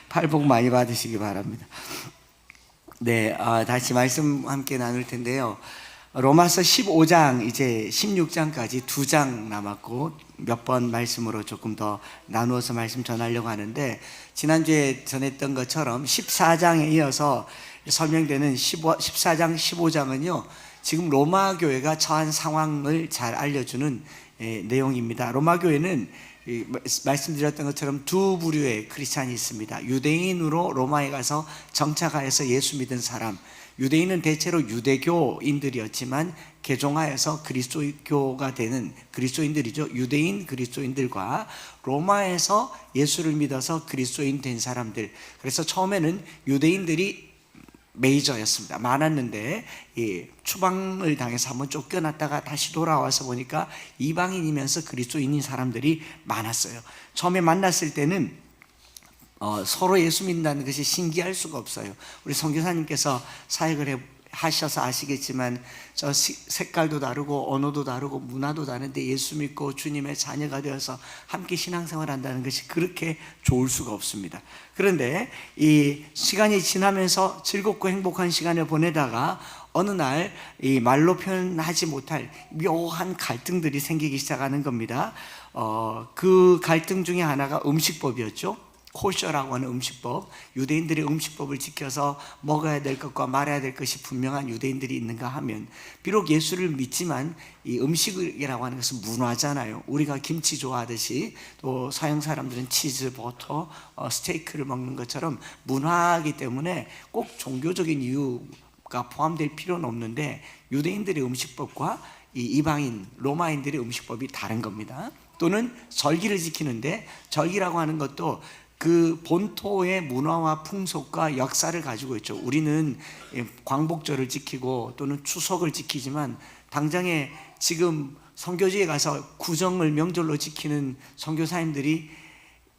팔 복 많이 받으시기 바랍니다. 네, 다시 말씀 함께 나눌 텐데요. 로마서 15장 이제 16장까지 2장 남았고 몇 번 말씀으로 조금 더 나누어서 말씀 전하려고 하는데, 지난주에 전했던 것처럼 14장에 이어서 설명되는 14장 15장은요 지금 로마 교회가 처한 상황을 잘 알려주는 내용입니다. 로마 교회는 말씀드렸던 것처럼 두 부류의 크리스찬이 있습니다. 유대인으로 로마에 가서 정착하여서 예수 믿은 사람, 유대인은 대체로 유대교인들이었지만 개종하여서 그리스도교가 되는 그리스도인들이죠. 유대인 그리스도인들과 로마에서 예수를 믿어서 그리스도인 된 사람들. 그래서 처음에는 유대인들이 메이저였습니다. 많았는데 추방을 당해서 한번 쫓겨났다가 다시 돌아와서 보니까 이방인이면서 그리스도인인 사람들이 많았어요. 처음에 만났을 때는 서로 예수 믿는다는 것이 신기할 수가 없어요. 우리 선교사님께서 사역을 하셔서 아시겠지만 저 색깔도 다르고 언어도 다르고 문화도 다른데 예수 믿고 주님의 자녀가 되어서 함께 신앙생활 한다는 것이 그렇게 좋을 수가 없습니다. 그런데 이 시간이 지나면서 즐겁고 행복한 시간을 보내다가 어느 날 이 말로 표현하지 못할 묘한 갈등들이 생기기 시작하는 겁니다. 그 갈등 중에 하나가 음식법이었죠. 코셔라고 하는 음식법, 유대인들의 음식법을 지켜서 먹어야 될 것과 말아야 될 것이 분명한 유대인들이 있는가 하면, 비록 예수를 믿지만 이 음식이라고 하는 것은 문화잖아요. 우리가 김치 좋아하듯이 또 서양 사람들은 치즈, 버터, 스테이크를 먹는 것처럼 문화이기 때문에 꼭 종교적인 이유가 포함될 필요는 없는데, 유대인들의 음식법과 이 이방인 로마인들의 음식법이 다른 겁니다. 또는 절기를 지키는데, 절기라고 하는 것도 그 본토의 문화와 풍속과 역사를 가지고 있죠. 우리는 광복절을 지키고 또는 추석을 지키지만, 당장에 지금 선교지에 가서 구정을 명절로 지키는 선교사님들이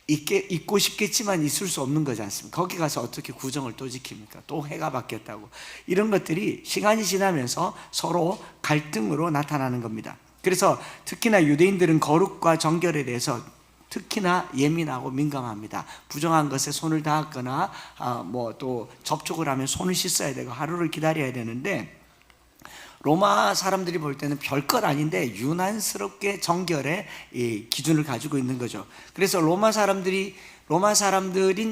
있고 싶겠지만 있을 수 없는 거지 않습니까? 거기 가서 어떻게 구정을 또 지킵니까? 또 해가 바뀌었다고. 이런 것들이 시간이 지나면서 서로 갈등으로 나타나는 겁니다. 그래서 특히나 유대인들은 거룩과 정결에 대해서 특히나 예민하고 민감합니다. 부정한 것에 손을 닿았거나 또 접촉을 하면 손을 씻어야 되고 하루를 기다려야 되는데, 로마 사람들이 볼 때는 별것 아닌데 유난스럽게 정결의 기준을 가지고 있는 거죠. 그래서 로마 사람들인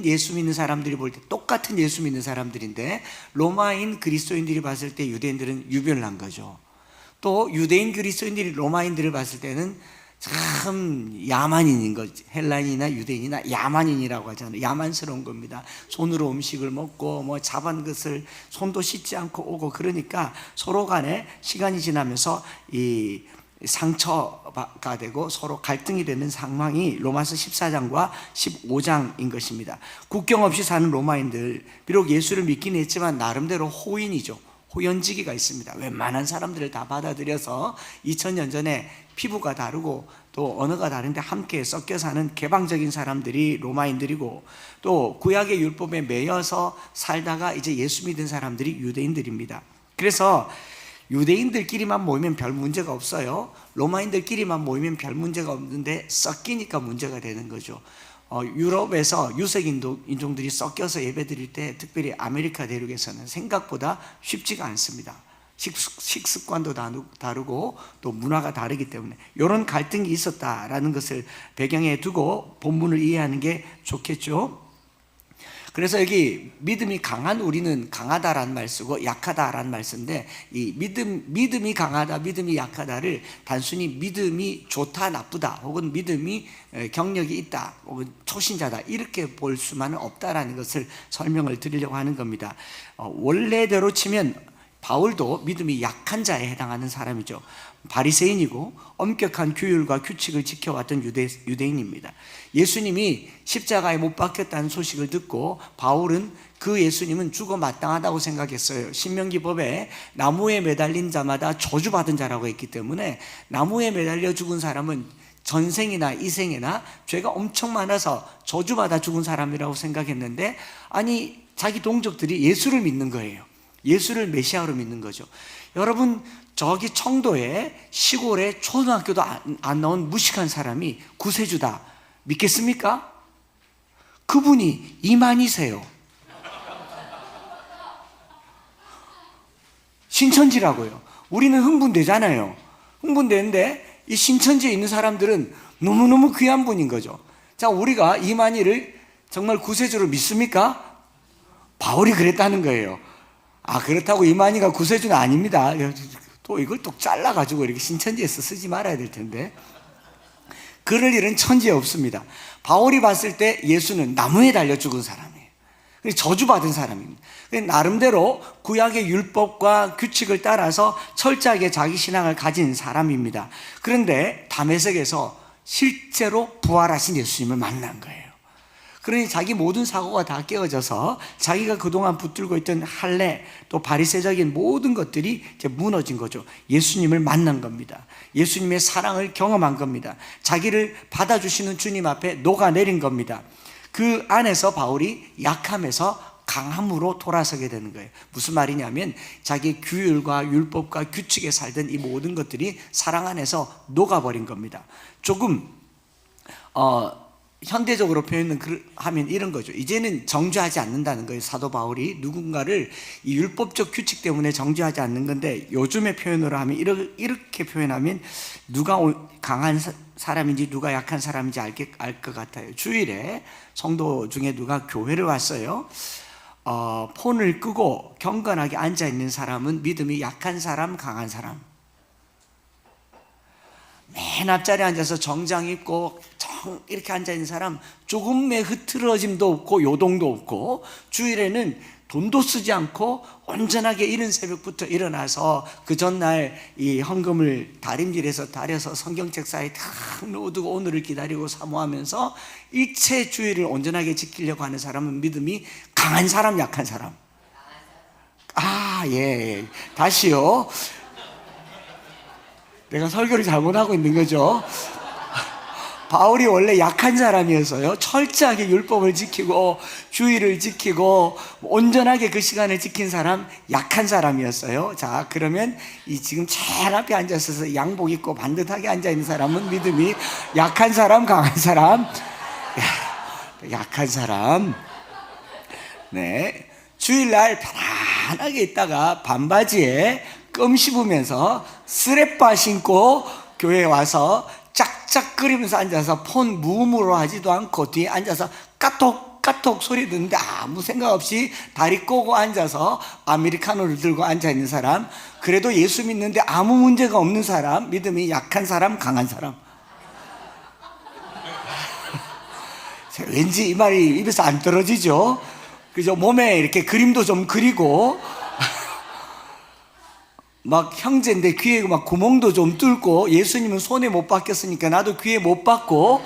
예수 믿는 사람들이 볼 때 똑같은 예수 믿는 사람들인데, 로마인 그리스도인들이 봤을 때 유대인들은 유별난 거죠. 또 유대인 그리스도인들이 로마인들을 봤을 때는 참 야만인인 거지. 헬라인이나 유대인이나 야만인이라고 하잖아요. 야만스러운 겁니다. 손으로 음식을 먹고 잡은 것을 손도 씻지 않고 오고, 그러니까 서로 간에 시간이 지나면서 이 상처가 되고 서로 갈등이 되는 상황이 로마서 14장과 15장인 것입니다. 국경 없이 사는 로마인들, 비록 예수를 믿긴 했지만 나름대로 호인이죠. 호연지기가 있습니다. 웬만한 사람들을 다 받아들여서 2000년 전에 피부가 다르고 또 언어가 다른데 함께 섞여 사는 개방적인 사람들이 로마인들이고, 또 구약의 율법에 매여서 살다가 이제 예수 믿은 사람들이 유대인들입니다. 그래서 유대인들끼리만 모이면 별 문제가 없어요. 로마인들끼리만 모이면 별 문제가 없는데 섞이니까 문제가 되는 거죠. 유럽에서 유색 인종들이 섞여서 예배드릴 때, 특별히 아메리카 대륙에서는 생각보다 쉽지가 않습니다. 식습관도 다르고 또 문화가 다르기 때문에 이런 갈등이 있었다라는 것을 배경에 두고 본문을 이해하는 게 좋겠죠. 그래서 여기 믿음이 강한 우리는 강하다라는 말 쓰고 약하다라는 말 쓰는데, 이 믿음이 강하다, 믿음이 약하다를 단순히 믿음이 좋다, 나쁘다, 혹은 믿음이 경력이 있다, 혹은 초신자다, 이렇게 볼 수만은 없다라는 것을 설명을 드리려고 하는 겁니다. 원래대로 치면 바울도 믿음이 약한 자에 해당하는 사람이죠. 바리새인이고 엄격한 규율과 규칙을 지켜왔던 유대인입니다. 예수님이 십자가에 못 박혔다는 소식을 듣고 바울은 그 예수님은 죽어 마땅하다고 생각했어요. 신명기 법에 나무에 매달린 자마다 저주받은 자라고 했기 때문에, 나무에 매달려 죽은 사람은 전생이나 이생이나 죄가 엄청 많아서 저주받아 죽은 사람이라고 생각했는데, 아니 자기 동족들이 예수를 믿는 거예요. 예수를 메시아로 믿는 거죠. 여러분, 저기 청도에 시골에 초등학교도 안 나온 무식한 사람이 구세주다 믿겠습니까? 그분이 이만희세요. 신천지라고요. 우리는 흥분되잖아요. 흥분되는데 이 신천지에 있는 사람들은 너무너무 귀한 분인 거죠. 자, 우리가 이만희를 정말 구세주로 믿습니까? 바울이 그랬다는 거예요. 아, 그렇다고 이만희가 구세주는 아닙니다. 또 이걸 또 잘라가지고 이렇게 신천지에서 쓰지 말아야 될 텐데. 그럴 일은 천지에 없습니다. 바울이 봤을 때 예수는 나무에 달려 죽은 사람이에요. 저주받은 사람입니다. 나름대로 구약의 율법과 규칙을 따라서 철저하게 자기 신앙을 가진 사람입니다. 그런데 다메섹에서 실제로 부활하신 예수님을 만난 거예요. 그러니 자기 모든 사고가 다 깨어져서 자기가 그동안 붙들고 있던 할례 또 바리새적인 모든 것들이 이제 무너진 거죠. 예수님을 만난 겁니다. 예수님의 사랑을 경험한 겁니다. 자기를 받아주시는 주님 앞에 녹아내린 겁니다. 그 안에서 바울이 약함에서 강함으로 돌아서게 되는 거예요. 무슨 말이냐면 자기 규율과 율법과 규칙에 살던 이 모든 것들이 사랑 안에서 녹아버린 겁니다. 조금 현대적으로 표현은 하면 이런 거죠. 이제는 정죄하지 않는다는 거예요. 사도 바울이 누군가를 이 율법적 규칙 때문에 정죄하지 않는 건데, 요즘의 표현으로 하면 이렇게 표현하면 누가 강한 사람인지 누가 약한 사람인지 알 것 같아요. 주일에 성도 중에 누가 교회를 왔어요. 폰을 끄고 경건하게 앉아있는 사람은 믿음이 약한 사람, 강한 사람. 맨 앞자리에 앉아서 정장 입고 이렇게 앉아있는 사람, 조금의 흐트러짐도 없고 요동도 없고, 주일에는 돈도 쓰지 않고 온전하게 이른 새벽부터 일어나서 그 전날 이 헌금을 다림질해서 다려서 성경책 사이에 탁 넣어두고 오늘을 기다리고 사모하면서 일체 주일을 온전하게 지키려고 하는 사람은 믿음이 강한 사람, 약한 사람. 예. 다시요. 내가 설교를 잘못하고 있는 거죠. 바울이 원래 약한 사람이어서요, 철저하게 율법을 지키고 주의를 지키고 온전하게 그 시간을 지킨 사람, 약한 사람이었어요. 자, 그러면 이 지금 제일 앞에 앉아서 양복 입고 반듯하게 앉아있는 사람은 믿음이 약한 사람, 강한 사람? 약한 사람. 네, 주일날 편안하게 있다가 반바지에 껌 씹으면서 스레빠 신고 교회에 와서 짝짝거리면서 앉아서 폰 무음으로 하지도 않고 뒤에 앉아서 까톡 소리 듣는데 아무 생각 없이 다리 꼬고 앉아서 아메리카노를 들고 앉아있는 사람, 그래도 예수 믿는데 아무 문제가 없는 사람, 믿음이 약한 사람, 강한 사람. 왠지 이 말이 입에서 안 떨어지죠? 그죠? 몸에 이렇게 그림도 좀 그리고 막 형제인데 귀에 막 구멍도 좀 뚫고, 예수님은 손에 못 박혔으니까 나도 귀에 못 박고,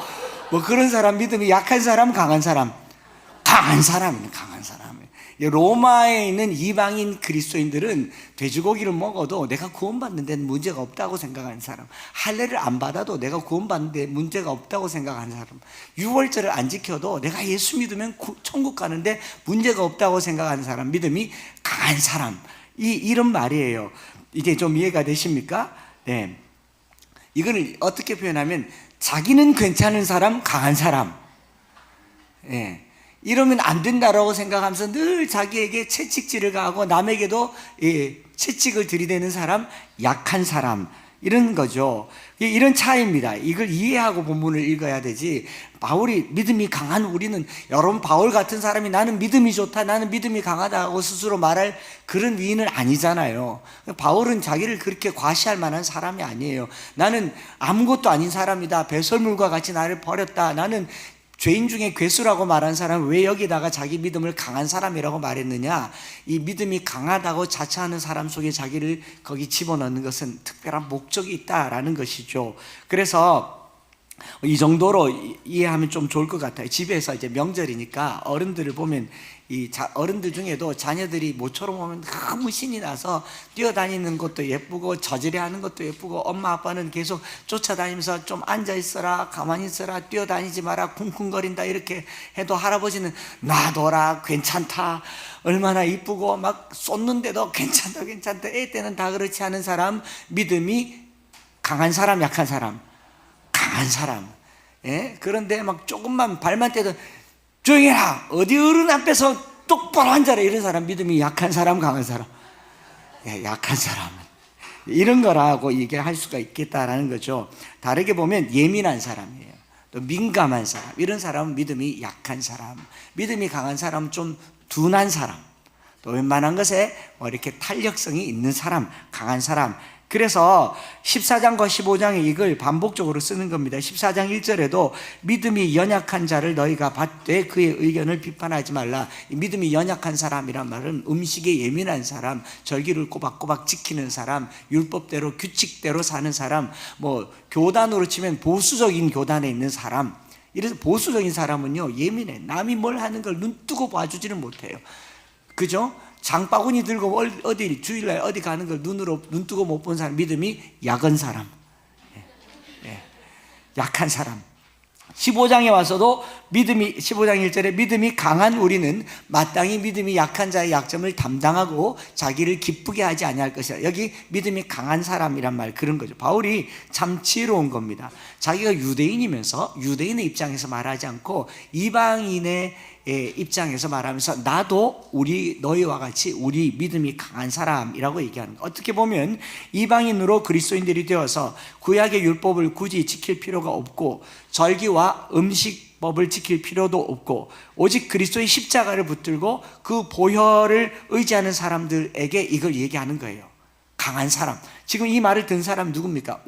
뭐 그런 사람 믿음이 약한 사람, 강한 사람? 강한 사람이네, 강한 사람. 로마에 있는 이방인 그리스도인들은 돼지고기를 먹어도 내가 구원받는 데는 문제가 없다고 생각하는 사람, 할례를 안 받아도 내가 구원받는 데 문제가 없다고 생각하는 사람, 유월절을 안 지켜도 내가 예수 믿으면 천국 가는데 문제가 없다고 생각하는 사람, 믿음이 강한 사람. 이런 말이에요. 이제 좀 이해가 되십니까? 네. 이걸 어떻게 표현하면 자기는 괜찮은 사람, 강한 사람. 네. 이러면 안 된다라고 생각하면서 늘 자기에게 채찍질을 가하고 남에게도 채찍을 들이대는 사람, 약한 사람. 이런 거죠. 이런 차이입니다. 이걸 이해하고 본문을 읽어야 되지. 바울이 믿음이 강한 우리는, 여러분 바울 같은 사람이 나는 믿음이 좋다, 나는 믿음이 강하다고 스스로 말할 그런 위인은 아니잖아요. 바울은 자기를 그렇게 과시할 만한 사람이 아니에요. 나는 아무것도 아닌 사람이다, 배설물과 같이 나를 버렸다, 나는 죄인 중에 괴수라고 말한 사람은 왜 여기다가 자기 믿음을 강한 사람이라고 말했느냐? 이 믿음이 강하다고 자처하는 사람 속에 자기를 거기 집어넣는 것은 특별한 목적이 있다라는 것이죠. 그래서 이 정도로 이해하면 좀 좋을 것 같아요. 집에서 이제 명절이니까 어른들을 보면 어른들 중에도 자녀들이 모처럼 오면 너무 신이 나서 뛰어다니는 것도 예쁘고 저지레 하는 것도 예쁘고, 엄마 아빠는 계속 쫓아다니면서 좀 앉아있어라, 가만히 있어라, 뛰어다니지 마라, 쿵쿵거린다 이렇게 해도 할아버지는 놔둬라, 괜찮다, 얼마나 이쁘고 막 쏟는데도 괜찮다 애 때는 다 그렇지 않은 사람, 믿음이 강한 사람, 약한 사람? 강한 사람. 예? 그런데 막 조금만 발만 떼도 조용히 해라. 어디 어른 앞에서 똑바로 앉아라. 이런 사람 믿음이 약한 사람, 강한 사람? 약한 사람은 이런 거라고 얘기할 수가 있겠다라는 거죠. 다르게 보면 예민한 사람이에요. 또 민감한 사람, 이런 사람은 믿음이 약한 사람. 믿음이 강한 사람은 좀 둔한 사람, 또 웬만한 것에 이렇게 탄력성이 있는 사람, 강한 사람. 그래서 14장과 15장에 이걸 반복적으로 쓰는 겁니다. 14장 1절에도 믿음이 연약한 자를 너희가 받되 그의 의견을 비판하지 말라. 믿음이 연약한 사람이란 말은 음식에 예민한 사람, 절기를 꼬박꼬박 지키는 사람, 율법대로 규칙대로 사는 사람, 교단으로 치면 보수적인 교단에 있는 사람. 이래서 보수적인 사람은요, 예민해. 남이 뭘 하는 걸 눈 뜨고 봐주지는 못해요. 그죠? 장바구니 들고 어디 주일날 어디 가는 걸 눈 뜨고 못 본 사람, 믿음이 약한 사람, 약한 사람. 15장에 와서도 15장 1절에 믿음이 강한 우리는 마땅히 믿음이 약한 자의 약점을 담당하고 자기를 기쁘게 하지 아니할 것이라. 여기 믿음이 강한 사람이란 말, 그런 거죠. 바울이 참 지혜로운 겁니다. 자기가 유대인이면서 유대인의 입장에서 말하지 않고 이방인의 입장에서 말하면서 나도 너희와 같이 우리 믿음이 강한 사람이라고 얘기하는 거예요. 어떻게 보면 이방인으로 그리스도인들이 되어서 구약의 율법을 굳이 지킬 필요가 없고 절기와 음식법을 지킬 필요도 없고 오직 그리스도의 십자가를 붙들고 그 보혈을 의지하는 사람들에게 이걸 얘기하는 거예요. 강한 사람. 지금 이 말을 든 사람 누굽니까?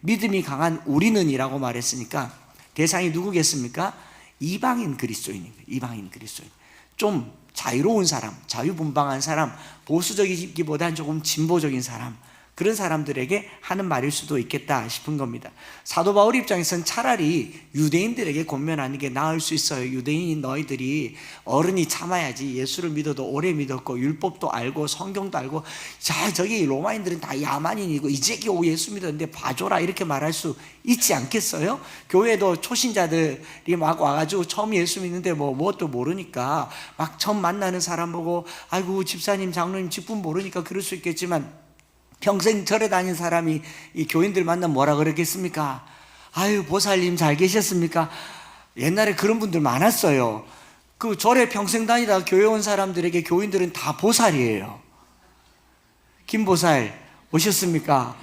믿음이 강한 우리는 이라고 말했으니까 대상이 누구겠습니까? 이방인 그리스도인입니다. 이방인 그리스도인. 좀 자유로운 사람, 자유분방한 사람, 보수적이기보다는 조금 진보적인 사람, 그런 사람들에게 하는 말일 수도 있겠다 싶은 겁니다. 사도 바울 입장에서는 차라리 유대인들에게 권면하는 게 나을 수 있어요. 유대인인 너희들이 어른이 참아야지. 예수를 믿어도 오래 믿었고 율법도 알고 성경도 알고, 자 저기 로마인들은 다 야만인이고 이제 겨우 예수 믿었는데 봐줘라, 이렇게 말할 수 있지 않겠어요? 교회도 초신자들이 막 와가지고 처음 예수 믿는데 뭣도 모르니까 막 처음 만나는 사람 보고 아이고 집사님 장로님 직분 모르니까 그럴 수 있겠지만, 평생 절에 다닌 사람이 이 교인들 만나면 뭐라 그러겠습니까? 아유 보살님 잘 계셨습니까? 옛날에 그런 분들 많았어요. 그 절에 평생 다니다 교회 온 사람들에게 교인들은 다 보살이에요. 김보살 오셨습니까?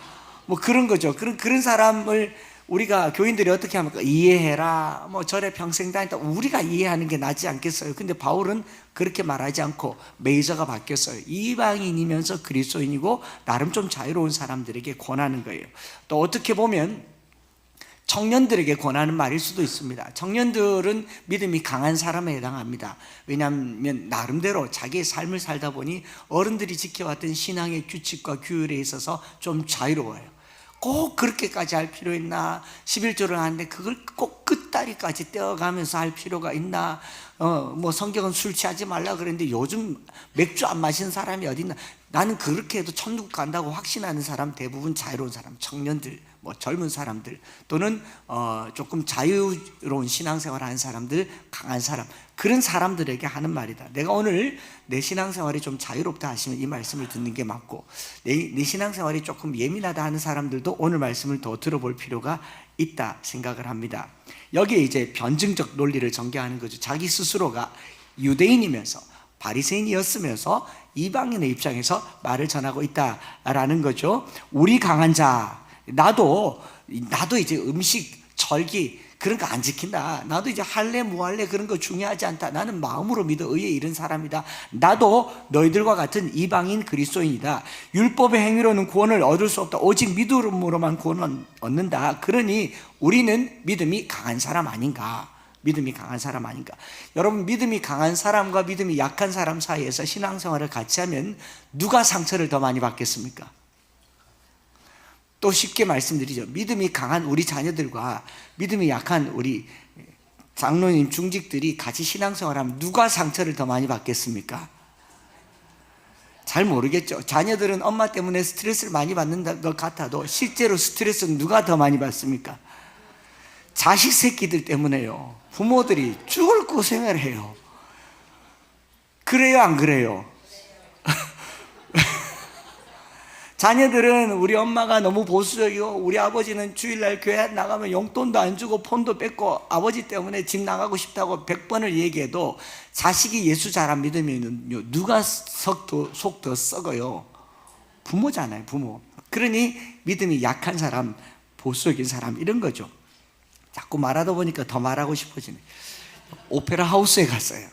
그런 거죠. 그런 사람을 우리가 교인들이 어떻게 합니까? 이해해라. 절에 평생 다녔다. 우리가 이해하는 게 낫지 않겠어요? 근데 바울은 그렇게 말하지 않고 메이저가 바뀌었어요. 이방인이면서 그리스도인이고 나름 좀 자유로운 사람들에게 권하는 거예요. 또 어떻게 보면 청년들에게 권하는 말일 수도 있습니다. 청년들은 믿음이 강한 사람에 해당합니다. 왜냐하면 나름대로 자기의 삶을 살다 보니 어른들이 지켜왔던 신앙의 규칙과 규율에 있어서 좀 자유로워요. 꼭 그렇게까지 할 필요 있나? 11조를 하는데 그걸 꼭 끝다리까지 떼어가면서 할 필요가 있나? 성경은 술 취하지 말라 그랬는데 요즘 맥주 안 마시는 사람이 어디 있나? 나는 그렇게 해도 천국 간다고 확신하는 사람, 대부분 자유로운 사람, 청년들, 젊은 사람들, 또는 조금 자유로운 신앙생활을 하는 사람들, 강한 사람, 그런 사람들에게 하는 말이다. 내가 오늘 내 신앙생활이 좀 자유롭다 하시면 이 말씀을 듣는 게 맞고, 내 신앙생활이 조금 예민하다 하는 사람들도 오늘 말씀을 더 들어볼 필요가 있다 생각을 합니다. 여기에 이제 변증적 논리를 전개하는 거죠. 자기 스스로가 유대인이면서 바리새인이었으면서 이방인의 입장에서 말을 전하고 있다라는 거죠. 우리 강한 자, 나도 이제 음식, 절기 그런 거 안 지킨다. 나도 이제 할래 무할래 그런 거 중요하지 않다. 나는 마음으로 믿어 의에 이른 사람이다. 나도 너희들과 같은 이방인 그리스도인이다. 율법의 행위로는 구원을 얻을 수 없다. 오직 믿음으로만 구원을 얻는다. 그러니 우리는 믿음이 강한 사람 아닌가? 믿음이 강한 사람 아닌가? 여러분, 믿음이 강한 사람과 믿음이 약한 사람 사이에서 신앙생활을 같이 하면 누가 상처를 더 많이 받겠습니까? 또 쉽게 말씀드리죠. 믿음이 강한 우리 자녀들과 믿음이 약한 우리 장로님, 중직들이 같이 신앙생활하면 누가 상처를 더 많이 받겠습니까? 잘 모르겠죠. 자녀들은 엄마 때문에 스트레스를 많이 받는 것 같아도 실제로 스트레스는 누가 더 많이 받습니까? 자식 새끼들 때문에요. 부모들이 죽을 고생을 해요. 그래요, 안 그래요? 자녀들은 우리 엄마가 너무 보수적이고 우리 아버지는 주일날 교회 나가면 용돈도 안 주고 폰도 뺏고 아버지 때문에 집 나가고 싶다고 100번을 얘기해도 자식이 예수 잘 안 믿으면 누가 속도 썩어요? 부모잖아요, 부모. 그러니 믿음이 약한 사람, 보수적인 사람 이런 거죠. 자꾸 말하다 보니까 더 말하고 싶어지네. 오페라 하우스에 갔어요.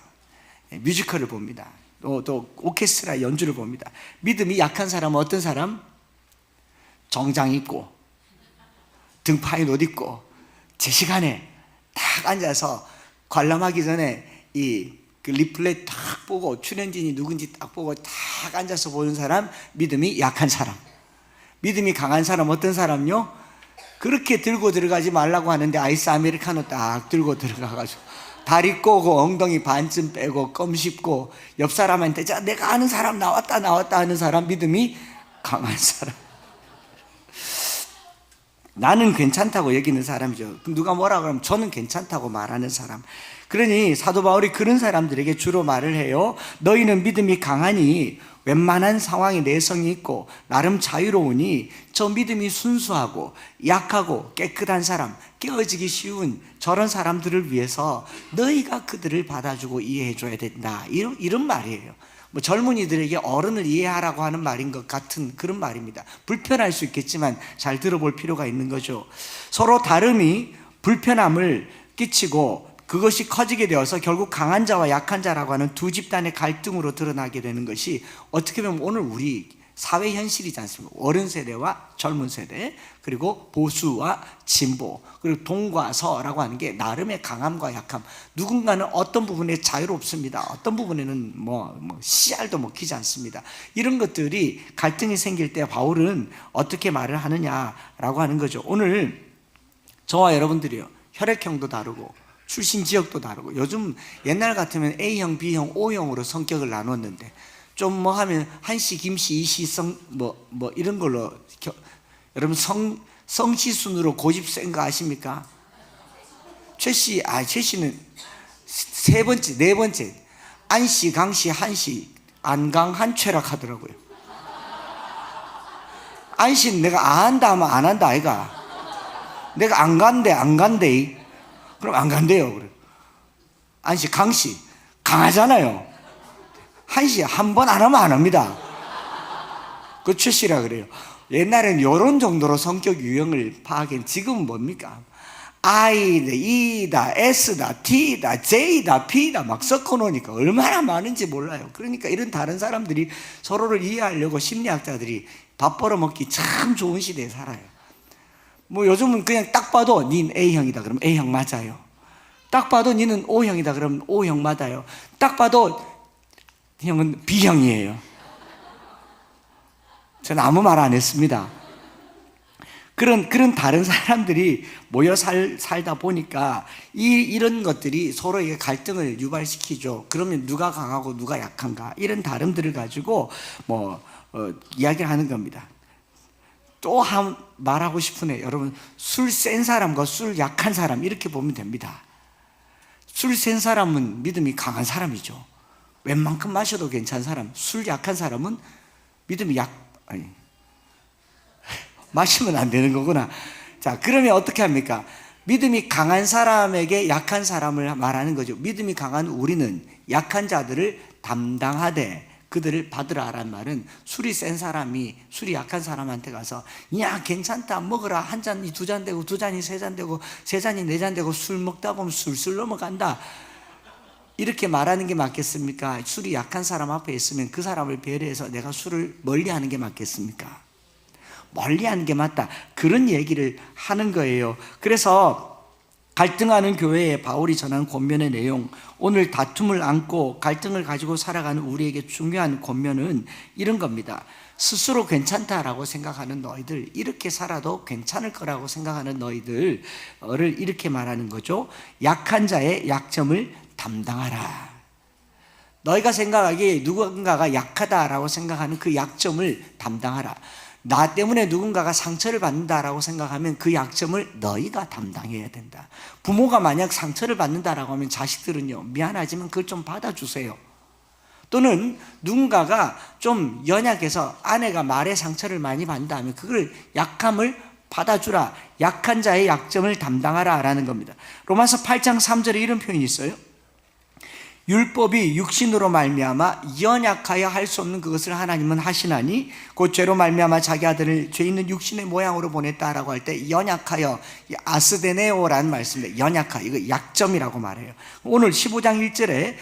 뮤지컬을 봅니다. 또 오케스트라 연주를 봅니다. 믿음이 약한 사람은 어떤 사람? 정장 입고 등 파인 옷 입고 제 시간에 딱 앉아서 관람하기 전에 그 리플렛 딱 보고 출연진이 누군지 딱 보고 딱 앉아서 보는 사람, 믿음이 약한 사람. 믿음이 강한 사람 어떤 사람요? 그렇게 들고 들어가지 말라고 하는데 아이스 아메리카노 딱 들고 들어가가지고 다리 꼬고 엉덩이 반쯤 빼고 껌 씹고 옆 사람한테 자 내가 아는 사람 나왔다 하는 사람, 믿음이 강한 사람. 나는 괜찮다고 여기는 사람이죠. 누가 뭐라 그러면 저는 괜찮다고 말하는 사람. 그러니 사도 바울이 그런 사람들에게 주로 말을 해요. 너희는 믿음이 강하니 웬만한 상황에 내성이 있고 나름 자유로우니 저 믿음이 순수하고 약하고 깨끗한 사람, 깨어지기 쉬운 저런 사람들을 위해서 너희가 그들을 받아주고 이해해줘야 된다. 이런 말이에요. 뭐 젊은이들에게 어른을 이해하라고 하는 말인 것 같은 그런 말입니다. 불편할 수 있겠지만 잘 들어볼 필요가 있는 거죠. 서로 다름이 불편함을 끼치고 그것이 커지게 되어서 결국 강한 자와 약한 자라고 하는 두 집단의 갈등으로 드러나게 되는 것이 어떻게 보면 오늘 우리 사회 현실이지 않습니까? 어른 세대와 젊은 세대, 그리고 보수와 진보, 그리고 동과 서라고 하는 게 나름의 강함과 약함. 누군가는 어떤 부분에 자유롭습니다. 어떤 부분에는 씨알도 먹히지 않습니다. 이런 것들이 갈등이 생길 때 바울은 어떻게 말을 하느냐라고 하는 거죠. 오늘 저와 여러분들이요, 혈액형도 다르고 출신 지역도 다르고, 요즘 옛날 같으면 A형, B형, O형으로 성격을 나눴는데 좀 하면 한씨, 김씨, 이씨, 이런 걸로 여러분 성씨 순으로 고집 센 거 아십니까? 최씨는 네 번째 안씨, 강씨, 한씨, 안강, 한최락 하더라고요. 안씨는 내가 안 한다 하면 안 한다 아이가. 내가 안 간대. 그럼 안 간대요. 그래. 안씨, 강씨 강하잖아요. 한씨 한 번 안 하면 안 합니다. 그 최씨라 그래요. 옛날엔 이런 정도로 성격 유형을 파악한. 지금은 뭡니까? I다, E다, S다, T다, J다, P다 막 섞어 놓으니까 얼마나 많은지 몰라요. 그러니까 이런 다른 사람들이 서로를 이해하려고 심리학자들이 밥 벌어먹기 참 좋은 시대에 살아요. 뭐 요즘은 그냥 딱 봐도 닌 A형이다 그러면 A형 맞아요. 딱 봐도 니는 O형이다 그러면 O형 맞아요. 딱 봐도 형은 B형이에요. 저는 아무 말 안 했습니다. 그런 다른 사람들이 모여 살다 보니까 이런 것들이 서로에게 갈등을 유발시키죠. 그러면 누가 강하고 누가 약한가, 이런 다름들을 가지고 이야기를 하는 겁니다. 또 말하고 싶으네. 여러분, 술 센 사람과 술 약한 사람 이렇게 보면 됩니다. 술 센 사람은 믿음이 강한 사람이죠. 웬만큼 마셔도 괜찮은 사람. 술 약한 사람은 믿음이 마시면 안 되는 거구나. 자, 그러면 어떻게 합니까? 믿음이 강한 사람에게 약한 사람을 말하는 거죠. 믿음이 강한 우리는 약한 자들을 담당하되 그들을 받으라라는 말은, 술이 센 사람이 술이 약한 사람한테 가서 야 괜찮다 먹어라, 한 잔이 두 잔 되고 두 잔이 세 잔 되고 세 잔이 네 잔 되고 술 먹다 보면 술술 넘어간다, 이렇게 말하는 게 맞겠습니까? 술이 약한 사람 앞에 있으면 그 사람을 배려해서 내가 술을 멀리하는 게 맞겠습니까? 멀리하는 게 맞다, 그런 얘기를 하는 거예요. 그래서 갈등하는 교회에 바울이 전한 권면의 내용, 오늘 다툼을 안고 갈등을 가지고 살아가는 우리에게 중요한 권면은 이런 겁니다. 스스로 괜찮다라고 생각하는 너희들, 이렇게 살아도 괜찮을 거라고 생각하는 너희들을 이렇게 말하는 거죠. 약한 자의 약점을 담당하라. 너희가 생각하기에 누군가가 약하다라고 생각하는 그 약점을 담당하라. 나 때문에 누군가가 상처를 받는다라고 생각하면 그 약점을 너희가 담당해야 된다. 부모가 만약 상처를 받는다라고 하면 자식들은요, 미안하지만 그걸 좀 받아주세요. 또는 누군가가 좀 연약해서 아내가 말에 상처를 많이 받는다면 그걸 약함을 받아주라. 약한 자의 약점을 담당하라 라는 겁니다. 로마서 8장 3절에 이런 표현이 있어요. 율법이 육신으로 말미암아 연약하여 할 수 없는 그것을 하나님은 하시나니 곧 죄로 말미암아 자기 아들을 죄 있는 육신의 모양으로 보냈다라고 할 때 연약하여, 아스데네오라는 말씀인데 연약하, 이거 약점이라고 말해요. 오늘 15장 1절에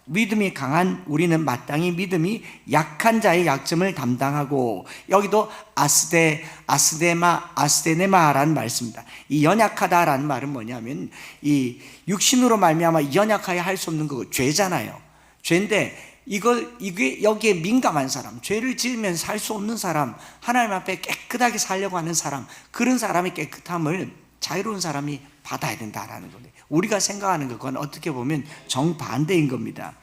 믿음이 강한 우리는 마땅히 믿음이 약한 자의 약점을 담당하고, 여기도 아스데네마라는 말씀입니다. 이 연약하다라는 말은 뭐냐면 이 육신으로 말미암아 연약하여 할 수 없는 거 죄잖아요. 죄인데 이게 여기에 민감한 사람, 죄를 지으면 살 수 없는 사람, 하나님 앞에 깨끗하게 살려고 하는 사람, 그런 사람의 깨끗함을 자유로운 사람이 받아야 된다라는 건데, 우리가 생각하는 그건 어떻게 보면 정반대인 겁니다.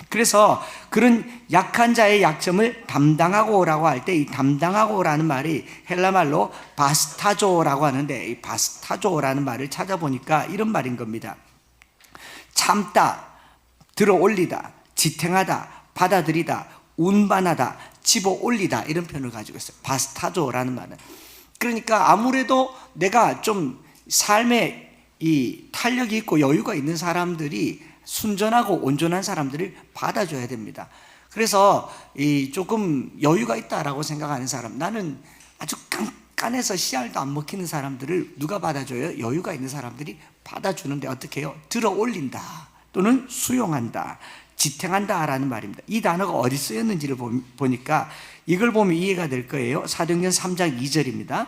그래서 그런 약한 자의 약점을 담당하고라고 할 때 이 담당하고라는 말이 헬라말로 바스타조라고 하는데, 이 바스타조라는 말을 찾아보니까 이런 말인 겁니다. 참다, 들어 올리다, 지탱하다, 받아들이다, 운반하다, 집어 올리다, 이런 표현을 가지고 있어요. 바스타조라는 말은. 그러니까 아무래도 내가 좀 삶에 이 탄력이 있고 여유가 있는 사람들이, 순전하고 온전한 사람들을 받아줘야 됩니다. 그래서 이 조금 여유가 있다라고 생각하는 사람, 나는 아주 깐깐해서 씨알도 안 먹히는 사람들을 누가 받아줘요? 여유가 있는 사람들이 받아주는데 어떻게 해요? 들어 올린다, 또는 수용한다, 지탱한다라는 말입니다. 이 단어가 어디 쓰였는지를 보니까 이걸 보면 이해가 될 거예요. 사도행전 3장 2절입니다.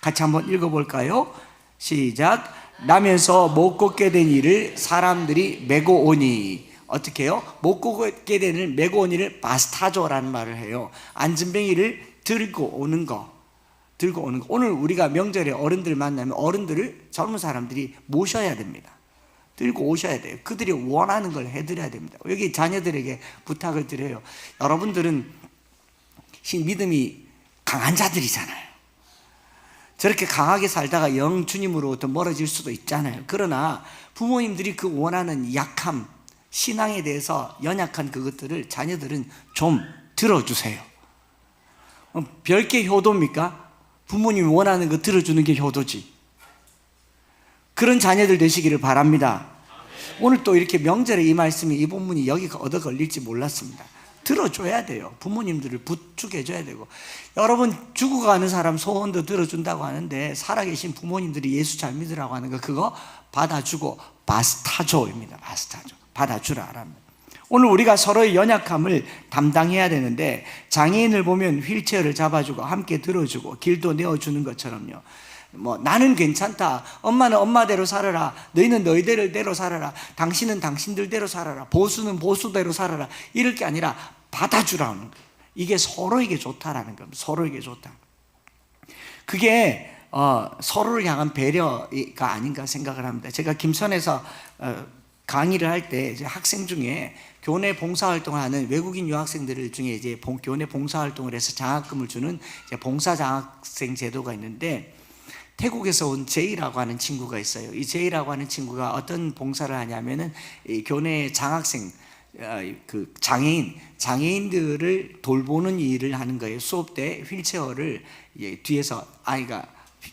같이 한번 읽어볼까요? 시작. 나면서 못 걷게 된 이를 사람들이 메고 오니, 어떻게 해요? 못 걷게 된 이를 메고 온 이를 바스타조라는 말을 해요. 안진뱅이를 들고 오는 거. 오늘 우리가 명절에 어른들 만나면 어른들을 젊은 사람들이 모셔야 됩니다. 들고 오셔야 돼요. 그들이 원하는 걸 해드려야 됩니다. 여기 자녀들에게 부탁을 드려요. 여러분들은 믿음이 강한 자들이잖아요. 저렇게 강하게 살다가 영 주님으로부터 멀어질 수도 있잖아요. 그러나 부모님들이 그 원하는 약함, 신앙에 대해서 연약한 그것들을 자녀들은 좀 들어주세요. 별게 효도입니까? 부모님이 원하는 거 들어주는 게 효도지. 그런 자녀들 되시기를 바랍니다. 오늘 또 이렇게 명절에 이 말씀이, 이 본문이 여기가 얻어 걸릴지 몰랐습니다. 들어줘야 돼요. 부모님들을 부축해줘야 되고, 여러분 죽어가는 사람 소원도 들어준다고 하는데 살아계신 부모님들이 예수 잘 믿으라고 하는 거, 그거 받아주고, 바스타조입니다. 바스타조, 받아주라라는. 오늘 우리가 서로의 연약함을 담당해야 되는데, 장애인을 보면 휠체어를 잡아주고 함께 들어주고 길도 내어주는 것처럼요, 나는 괜찮다, 엄마는 엄마대로 살아라, 너희는 너희대로 살아라, 당신은 당신들대로 살아라, 보수는 보수대로 살아라, 이럴 게 아니라 받아주라는 거예요. 이게 서로에게 좋다라는 겁니다. 서로에게 좋다. 그게 서로를 향한 배려가 아닌가 생각을 합니다. 제가 김천에서 강의를 할 때 학생 중에 교내 봉사활동을 하는 외국인 유학생들 중에 이제 교내 봉사활동을 해서 장학금을 주는 봉사장학생 제도가 있는데, 태국에서 온 제이라고 하는 친구가 있어요. 이 제이라고 하는 친구가 어떤 봉사를 하냐면은 이 교내 장학생, 그 장애인들을 돌보는 일을 하는 거예요. 수업 때 휠체어를 뒤에서, 아이가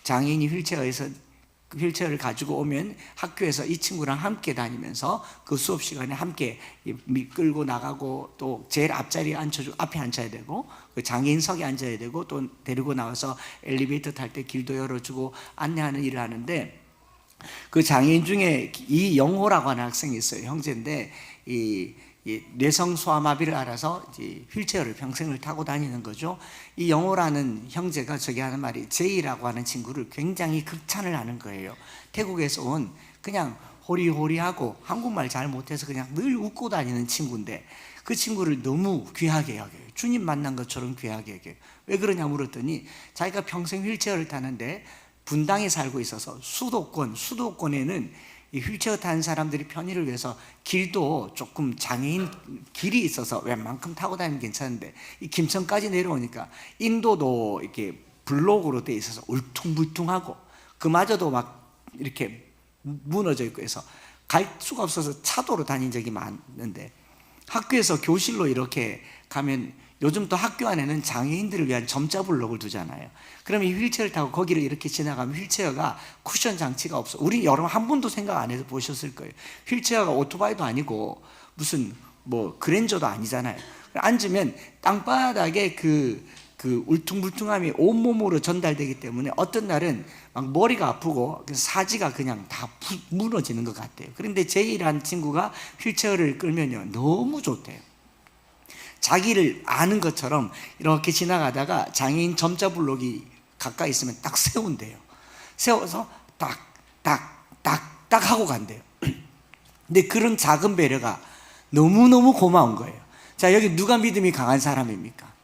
장애인이 휠체어를 가지고 오면 학교에서 이 친구랑 함께 다니면서 그 수업 시간에 함께 끌고 나가고, 또 제일 앞자리에 앞에 앉혀야 되고, 그 장애인석에 앉아야 되고, 또 데리고 나와서 엘리베이터 탈 때 길도 열어주고 안내하는 일을 하는데, 그 장애인 중에 이영호라고 하는 학생이 있어요. 형제인데 이 뇌성 소아마비를 앓아서 이제 휠체어를 평생을 타고 다니는 거죠. 이 영호라는 형제가 저기 하는 말이, 제이라고 하는 친구를 굉장히 극찬을 하는 거예요. 태국에서 온 그냥 호리호리하고 한국말 잘 못해서 그냥 늘 웃고 다니는 친구인데, 그 친구를 너무 귀하게 여겨요. 주님 만난 것처럼 귀하게 여겨요. 왜 그러냐 물었더니, 자기가 평생 휠체어를 타는데 분당에 살고 있어서 수도권에는 이 휠체어 타는 사람들이 편의를 위해서 길도 조금 장애인 길이 있어서 웬만큼 타고 다니면 괜찮은데, 이 김천까지 내려오니까 인도도 이렇게 블록으로 돼 있어서 울퉁불퉁하고 그마저도 막 이렇게 무너져 있고 해서 갈 수가 없어서 차도로 다닌 적이 많은데, 학교에서 교실로 이렇게 가면 요즘 또 학교 안에는 장애인들을 위한 점자 블록을 두잖아요. 그럼 이 휠체어를 타고 거기를 이렇게 지나가면 휠체어가 쿠션 장치가 없어. 우리 여러분 한 번도 생각 안 해서 보셨을 거예요. 휠체어가 오토바이도 아니고 무슨 뭐 그랜저도 아니잖아요. 앉으면 땅바닥에 그 울퉁불퉁함이 온몸으로 전달되기 때문에 어떤 날은 막 머리가 아프고 사지가 그냥 다 무너지는 것 같아요. 그런데 제이라는 친구가 휠체어를 끌면요 너무 좋대요. 자기를 아는 것처럼 이렇게 지나가다가 장애인 점자 블록이 가까이 있으면 딱 세운대요. 세워서 딱 하고 간대요. 근데 그런 작은 배려가 너무너무 고마운 거예요. 자, 여기 누가 믿음이 강한 사람입니까?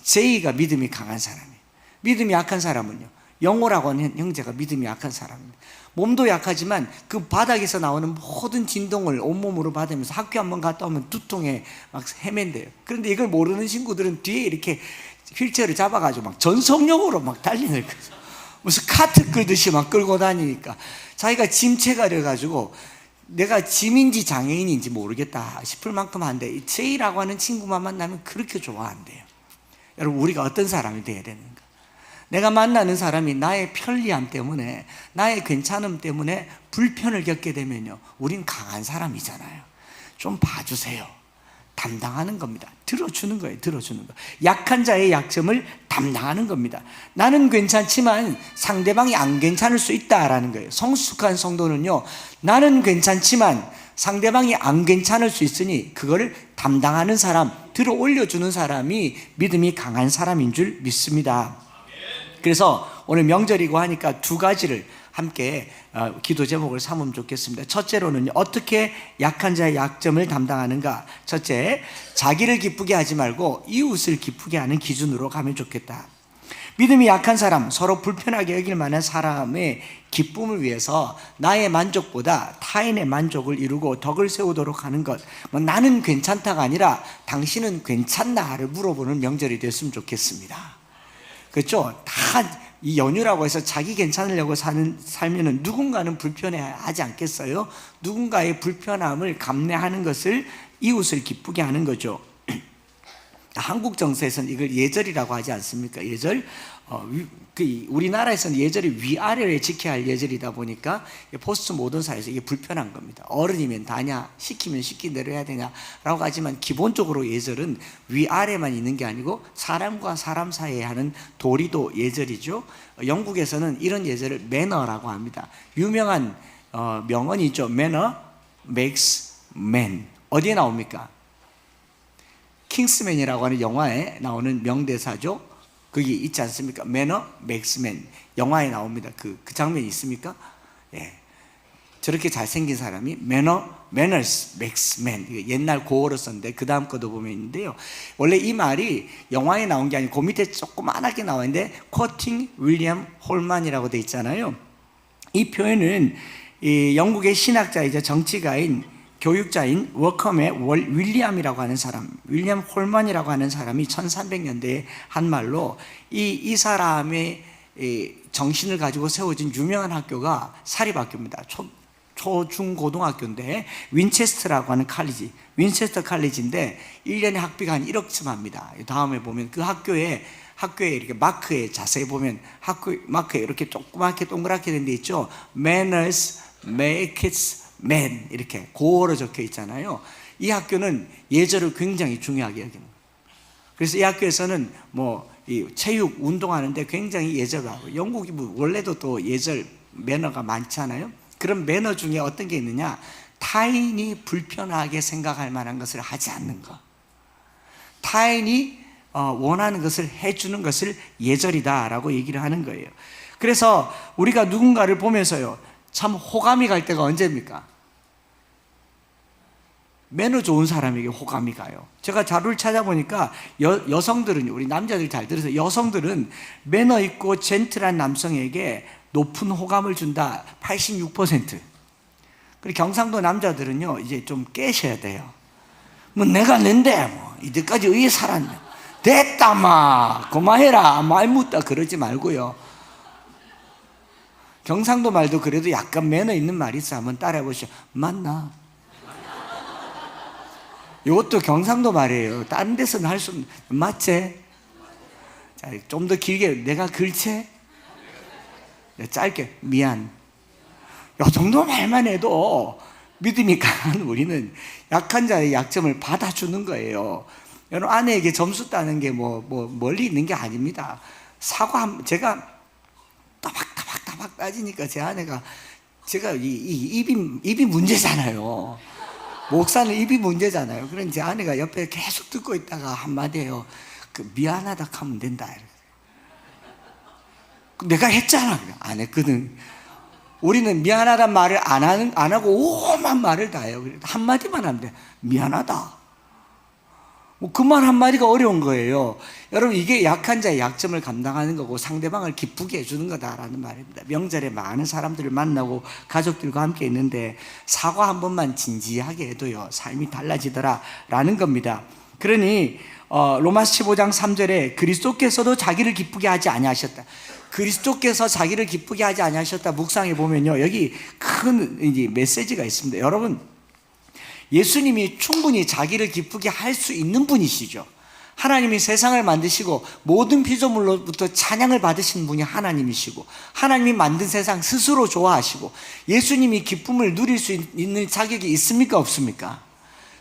제이가 믿음이 강한 사람이에요. 믿음이 약한 사람은요, 영호라고 하는 형제가 믿음이 약한 사람입니다. 몸도 약하지만 그 바닥에서 나오는 모든 진동을 온몸으로 받으면서 학교 한번 갔다 오면 두통에 막 헤맨대요. 그런데 이걸 모르는 친구들은 뒤에 이렇게 휠체어를 잡아가지고 막 전속력으로 막 달리는 거죠. 무슨 카트 끌듯이 막 끌고 다니니까 자기가 짐체가 돼가지고 내가 짐인지 장애인인지 모르겠다 싶을 만큼 한데, 이 제이라고 하는 친구만 만나면 그렇게 좋아한대요. 여러분, 우리가 어떤 사람이 돼야 되는가? 내가 만나는 사람이 나의 편리함 때문에, 나의 괜찮음 때문에 불편을 겪게 되면요, 우린 강한 사람이잖아요. 좀 봐주세요. 담당하는 겁니다. 들어주는 거예요. 들어주는 거. 약한 자의 약점을 담당하는 겁니다. 나는 괜찮지만 상대방이 안 괜찮을 수 있다라는 거예요. 성숙한 성도는요, 나는 괜찮지만 상대방이 안 괜찮을 수 있으니 그거를 담당하는 사람, 들어 올려주는 사람이 믿음이 강한 사람인 줄 믿습니다. 그래서 오늘 명절이고 하니까 두 가지를 함께 기도 제목을 삼으면 좋겠습니다. 첫째로는 어떻게 약한 자의 약점을 담당하는가? 첫째, 자기를 기쁘게 하지 말고 이웃을 기쁘게 하는 기준으로 가면 좋겠다. 믿음이 약한 사람, 서로 불편하게 여길 만한 사람의 기쁨을 위해서 나의 만족보다 타인의 만족을 이루고 덕을 세우도록 하는 것, 나는 괜찮다가 아니라 당신은 괜찮나를 물어보는 명절이 됐으면 좋겠습니다. 그렇죠? 다 이 연휴라고 해서 자기 괜찮으려고 살면은 누군가는 불편해하지 않겠어요? 누군가의 불편함을 감내하는 것을, 이웃을 기쁘게 하는 거죠. 한국 정서에서는 이걸 예절이라고 하지 않습니까? 예절. 우리나라에서는 예절이 위아래를 지켜야 할 예절이다 보니까 포스트 모던 사회에서 이게 불편한 겁니다. 어른이면 다냐, 시키면 시킨 대로 해야 되냐라고 하지만 기본적으로 예절은 위아래만 있는 게 아니고 사람과 사람 사이에 하는 도리도 예절이죠. 영국에서는 이런 예절을 매너라고 합니다. 유명한 명언이죠. Manner makes man. 어디에 나옵니까? 킹스맨이라고 하는 영화에 나오는 명대사죠. 거기 있지 않습니까? Manner makes man. 영화에 나옵니다. 그 장면이 있습니까? 예. 저렇게 잘생긴 사람이 manners makes man. 옛날 고어로 썼는데 그 다음 것도 보면 있는데요. 원래 이 말이 영화에 나온 게 아니고 그 밑에 조그만하게 나와 있는데 쿼팅 윌리엄 홀만이라고 돼 있잖아요. 이 표현은 이 영국의 신학자이자 정치가인 교육자인 워컴의 윌리엄이라고 하는 사람, 윌리엄 홀만이라고 하는 사람이 1300년대에 한 말로 이 사람의 정신을 가지고 세워진 유명한 학교가 사립학교입니다. 중 고등학교인데 윈체스터라고 하는 칼리지, 윈체스터 칼리지인데 1년에 학비가 한 1억쯤 합니다. 다음에 보면 그 학교에 이렇게 마크에 자세히 보면 학교 마크에 이렇게 조그맣게 동그랗게 된 데 있죠. Manners makes man, 이렇게 고어로 적혀 있잖아요. 이 학교는 예절을 굉장히 중요하게 여기는 거예요. 그래서 이 학교에서는 이 체육 운동하는데 굉장히 예절을 하고, 영국이 원래도 또 예절 매너가 많잖아요. 그런 매너 중에 어떤 게 있느냐, 타인이 불편하게 생각할 만한 것을 하지 않는 것, 타인이 원하는 것을 해주는 것을 예절이다라고 얘기를 하는 거예요. 그래서 우리가 누군가를 보면서요, 참 호감이 갈 때가 언제입니까? 매너 좋은 사람에게 호감이 가요. 제가 자료를 찾아보니까 여성들은, 우리 남자들 잘 들으세요. 여성들은 매너 있고 젠틀한 남성에게 높은 호감을 준다. 86%. 그리고 경상도 남자들은요, 이제 좀 깨셔야 돼요. 내가 낸데 이때까지 의에 살았네. 됐다 마 그만해라 말 묻다 그러지 말고요. 경상도 말도 그래도 약간 매너 있는 말이 있어. 한번 따라해 보시죠. 맞나? 이것도 경상도 말이에요. 다른 데서는 할 수 없는, 맞지? 자, 좀 더 길게, 내가 글채? 짧게, 미안. 이 정도 말만 해도 믿음이 강한 우리는 약한 자의 약점을 받아주는 거예요. 여러분, 아내에게 점수 따는 게 멀리 있는 게 아닙니다. 제가 따박따박 따지니까 제 아내가, 제가 입이 문제잖아요. 목사는 입이 문제잖아요. 그러니 제 아내가 옆에 계속 듣고 있다가 한마디 해요. 미안하다 하면 된다. 내가 했잖아. 안 했거든. 우리는 미안하단 말을 안 하고 오만 말을 다 해요. 한마디만 하면 돼. 미안하다. 그 말 한마디가 어려운 거예요. 여러분, 이게 약한 자의 약점을 감당하는 거고 상대방을 기쁘게 해주는 거다라는 말입니다. 명절에 많은 사람들을 만나고 가족들과 함께 있는데 사과 한 번만 진지하게 해도요, 삶이 달라지더라라는 겁니다. 그러니 로마서 15장 3절에 그리스도께서도 자기를 기쁘게 하지 아니하셨다. 그리스도께서 자기를 기쁘게 하지 아니하셨다. 묵상해 보면요, 여기 큰 메시지가 있습니다. 여러분, 예수님이 충분히 자기를 기쁘게 할 수 있는 분이시죠. 하나님이 세상을 만드시고 모든 피조물로부터 찬양을 받으신 분이 하나님이시고, 하나님이 만든 세상 스스로 좋아하시고, 예수님이 기쁨을 누릴 수 있는 자격이 있습니까? 없습니까?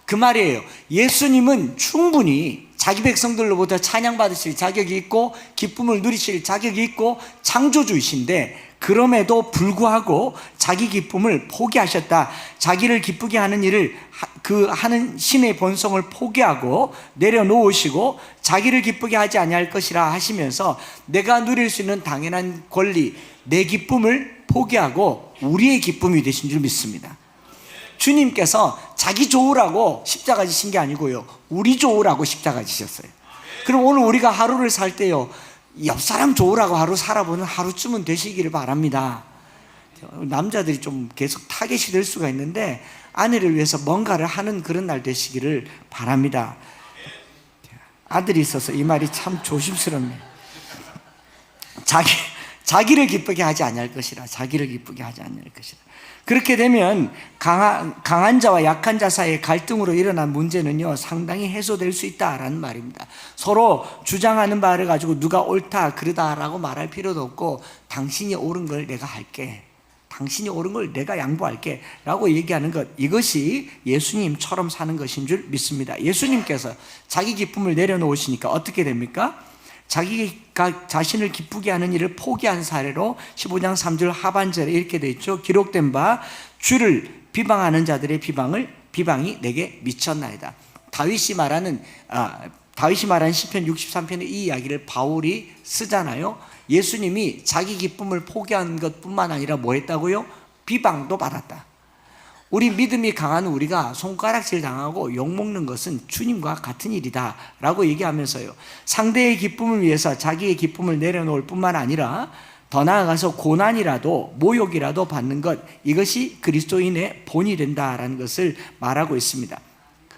그 말이에요. 예수님은 충분히 자기 백성들로부터 찬양받으실 자격이 있고 기쁨을 누리실 자격이 있고 창조주이신데, 그럼에도 불구하고 자기 기쁨을 포기하셨다. 자기를 기쁘게 하는 일을, 하는 신의 본성을 포기하고 내려놓으시고 자기를 기쁘게 하지 아니할 것이라 하시면서 내가 누릴 수 있는 당연한 권리, 내 기쁨을 포기하고 우리의 기쁨이 되신 줄 믿습니다. 주님께서 자기 좋으라고 십자가 지신 게 아니고요, 우리 좋으라고 십자가 지셨어요. 그럼 오늘 우리가 하루를 살 때요, 옆 사람 좋으라고 하루 살아보는 하루쯤은 되시기를 바랍니다. 남자들이 좀 계속 타겟이 될 수가 있는데 아내를 위해서 뭔가를 하는 그런 날 되시기를 바랍니다. 아들이 있어서 이 말이 참 조심스럽네요. 자기를 기쁘게 하지 아니할 것이라. 자기를 기쁘게 하지 아니할 것이라. 그렇게 되면 강한 자와 약한 자 사이의 갈등으로 일어난 문제는요, 상당히 해소될 수 있다라는 말입니다. 서로 주장하는 바를 가지고 누가 옳다 그러다라고 말할 필요도 없고, 당신이 옳은 걸 내가 할게, 당신이 옳은 걸 내가 양보할게 라고 얘기하는 것, 이것이 예수님처럼 사는 것인 줄 믿습니다. 예수님께서 자기 기쁨을 내려놓으시니까 어떻게 됩니까? 자기가 자신을 기쁘게 하는 일을 포기한 사례로 15장 3절 하반절에 이렇게 되어 있죠. 기록된 바 주를 비방하는 자들의 비방이 내게 미쳤나이다. 다윗이 말하는 시편 63편의 이 이야기를 바울이 쓰잖아요. 예수님이 자기 기쁨을 포기한 것뿐만 아니라 뭐 했다고요? 비방도 받았다. 우리 믿음이 강한 우리가 손가락질 당하고 욕먹는 것은 주님과 같은 일이다 라고 얘기하면서요, 상대의 기쁨을 위해서 자기의 기쁨을 내려놓을 뿐만 아니라 더 나아가서 고난이라도 모욕이라도 받는 것, 이것이 그리스도인의 본이 된다라는 것을 말하고 있습니다.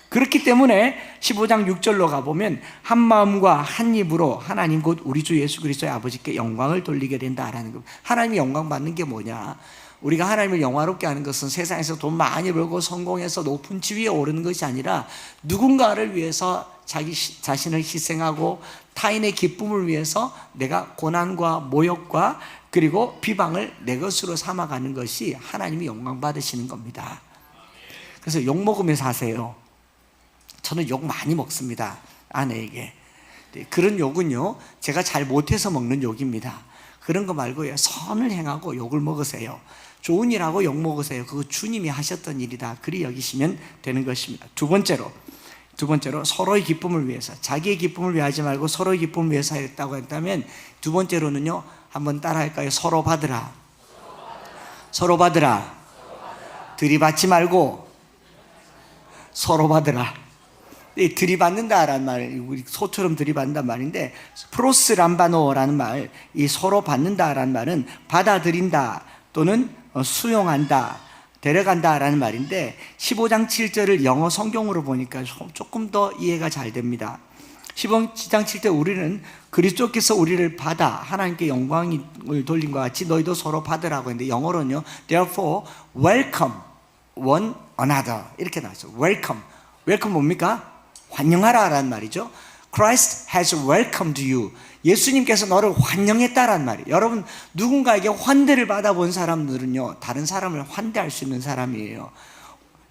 그렇기 때문에 15장 6절로 가보면 한 마음과 한 입으로 하나님 곧 우리 주 예수 그리스도의 아버지께 영광을 돌리게 된다라는 것. 하나님이 영광 받는 게 뭐냐? 우리가 하나님을 영화롭게 하는 것은 세상에서 돈 많이 벌고 성공해서 높은 지위에 오르는 것이 아니라 누군가를 위해서 자기 자신을 희생하고 타인의 기쁨을 위해서 내가 고난과 모욕과 그리고 비방을 내 것으로 삼아가는 것이 하나님이 영광 받으시는 겁니다. 그래서 욕 먹으면서 하세요. 저는 욕 많이 먹습니다, 아내에게. 그런 욕은요, 제가 잘 못해서 먹는 욕입니다. 그런 거 말고요, 선을 행하고 욕을 먹으세요. 좋은 일하고 욕 먹으세요. 그거 주님이 하셨던 일이다, 그리 여기시면 되는 것입니다. 두 번째로 서로의 기쁨을 위해서, 자기의 기쁨을 위해 하지 말고 서로의 기쁨을 위해서 했다고 했다면, 두 번째로는요, 한번 따라 할까요? 서로 받으라. 서로 받으라. 들이받지 말고 서로 받으라. 이 들이받는다라는 말, 우리 소처럼 들이받는다는 말인데, 프로스람바노라는 말, 이 서로 받는다라는 말은 받아들인다 또는 수용한다, 데려간다라는 말인데, 15장 7절을 영어 성경으로 보니까 조금 더 이해가 잘 됩니다. 15장 7절, 우리는 그리스도께서 우리를 받아 하나님께 영광을 돌린 것 같이 너희도 서로 받으라고 했는데, 영어로는요, therefore welcome one another 이렇게 나왔어요. welcome. 웰컴 뭡니까? 환영하라라는 말이죠. Christ has welcomed you. 예수님께서 너를 환영했다라는 말이에요. 여러분, 누군가에게 환대를 받아본 사람들은요, 다른 사람을 환대할 수 있는 사람이에요.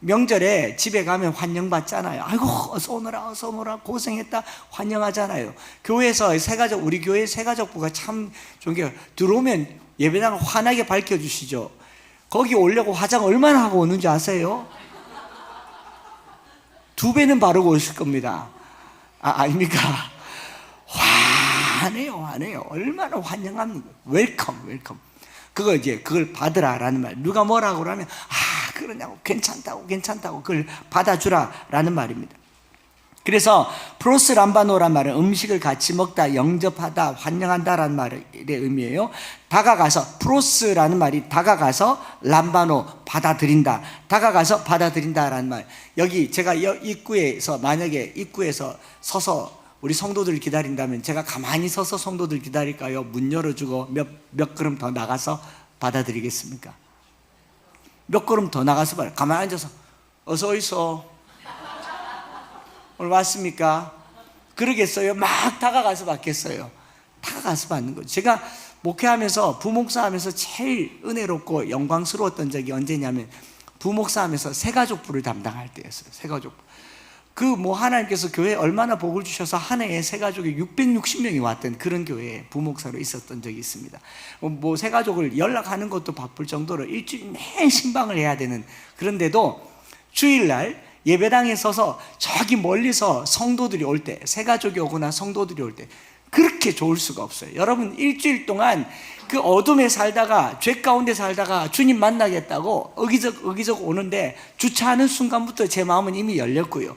명절에 집에 가면 환영받잖아요. 아이고, 어서 오너라, 어서 오너라, 고생했다, 환영하잖아요. 교회에서 새가족, 우리 교회 새가족부가 참 좋은 게, 들어오면 예배당을 환하게 밝혀주시죠. 거기 오려고 화장 얼마나 하고 오는지 아세요? 2배는 바르고 오실 겁니다. 아닙니까? 환해요. 얼마나 환영합니까? 웰컴. 그걸 받으라라는 말. 누가 뭐라고 그러면, 그러냐고, 괜찮다고, 그걸 받아주라라는 말입니다. 그래서 프로스 람바노란 말은 음식을 같이 먹다, 영접하다, 환영한다라는 말의 의미예요. 다가가서, 프로스라는 말이 다가가서, 람바노, 받아들인다. 다가가서 받아들인다라는 말. 여기 제가 입구에서, 만약에 입구에서 서서 우리 성도들 기다린다면 제가 가만히 서서 성도들 기다릴까요? 문 열어주고 몇 걸음 더 나가서 받아들이겠습니까? 몇 걸음 더 나가서 봐요. 가만히 앉아서 어서 있어, 오늘 왔습니까? 그러겠어요? 막 다가가서 받겠어요? 다가가서 받는 거죠. 제가 목회하면서, 부목사 하면서 제일 은혜롭고 영광스러웠던 적이 언제냐면, 부목사 하면서 새가족부를 담당할 때였어요. 새가족부. 하나님께서 교회에 얼마나 복을 주셔서 한 해에 새가족이 660명이 왔던 그런 교회에 부목사로 있었던 적이 있습니다. 새가족을 연락하는 것도 바쁠 정도로 일주일 내내 신방을 해야 되는, 그런데도 주일날 예배당에 서서 저기 멀리서 성도들이 올 때, 새가족이 오거나 성도들이 올 때 그렇게 좋을 수가 없어요. 여러분, 일주일 동안 그 어둠에 살다가, 죄 가운데 살다가 주님 만나겠다고 어기적 오는데, 주차하는 순간부터 제 마음은 이미 열렸고요.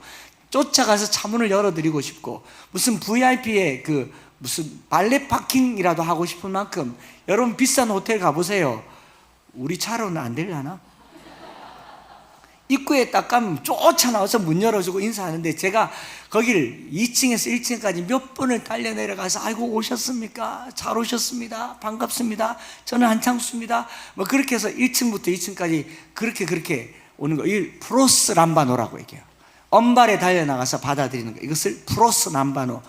쫓아가서 차문을 열어드리고 싶고, 무슨 VIP의 무슨 발레 파킹이라도 하고 싶은 만큼, 여러분 비싼 호텔 가보세요. 우리 차로는 안 되려나? 입구에 딱 가면 쫓아나와서 문 열어주고 인사하는데, 제가 거기를 2층에서 1층까지 몇 번을 달려 내려가서, 아이고 오셨습니까? 잘 오셨습니다. 반갑습니다. 저는 한창수입니다. 그렇게 해서 1층부터 2층까지 그렇게 오는 거, 이 프로스 람바노라고 얘기해요. 언발에 달려나가서 받아들이는 거, 이것을 프로스 람바노.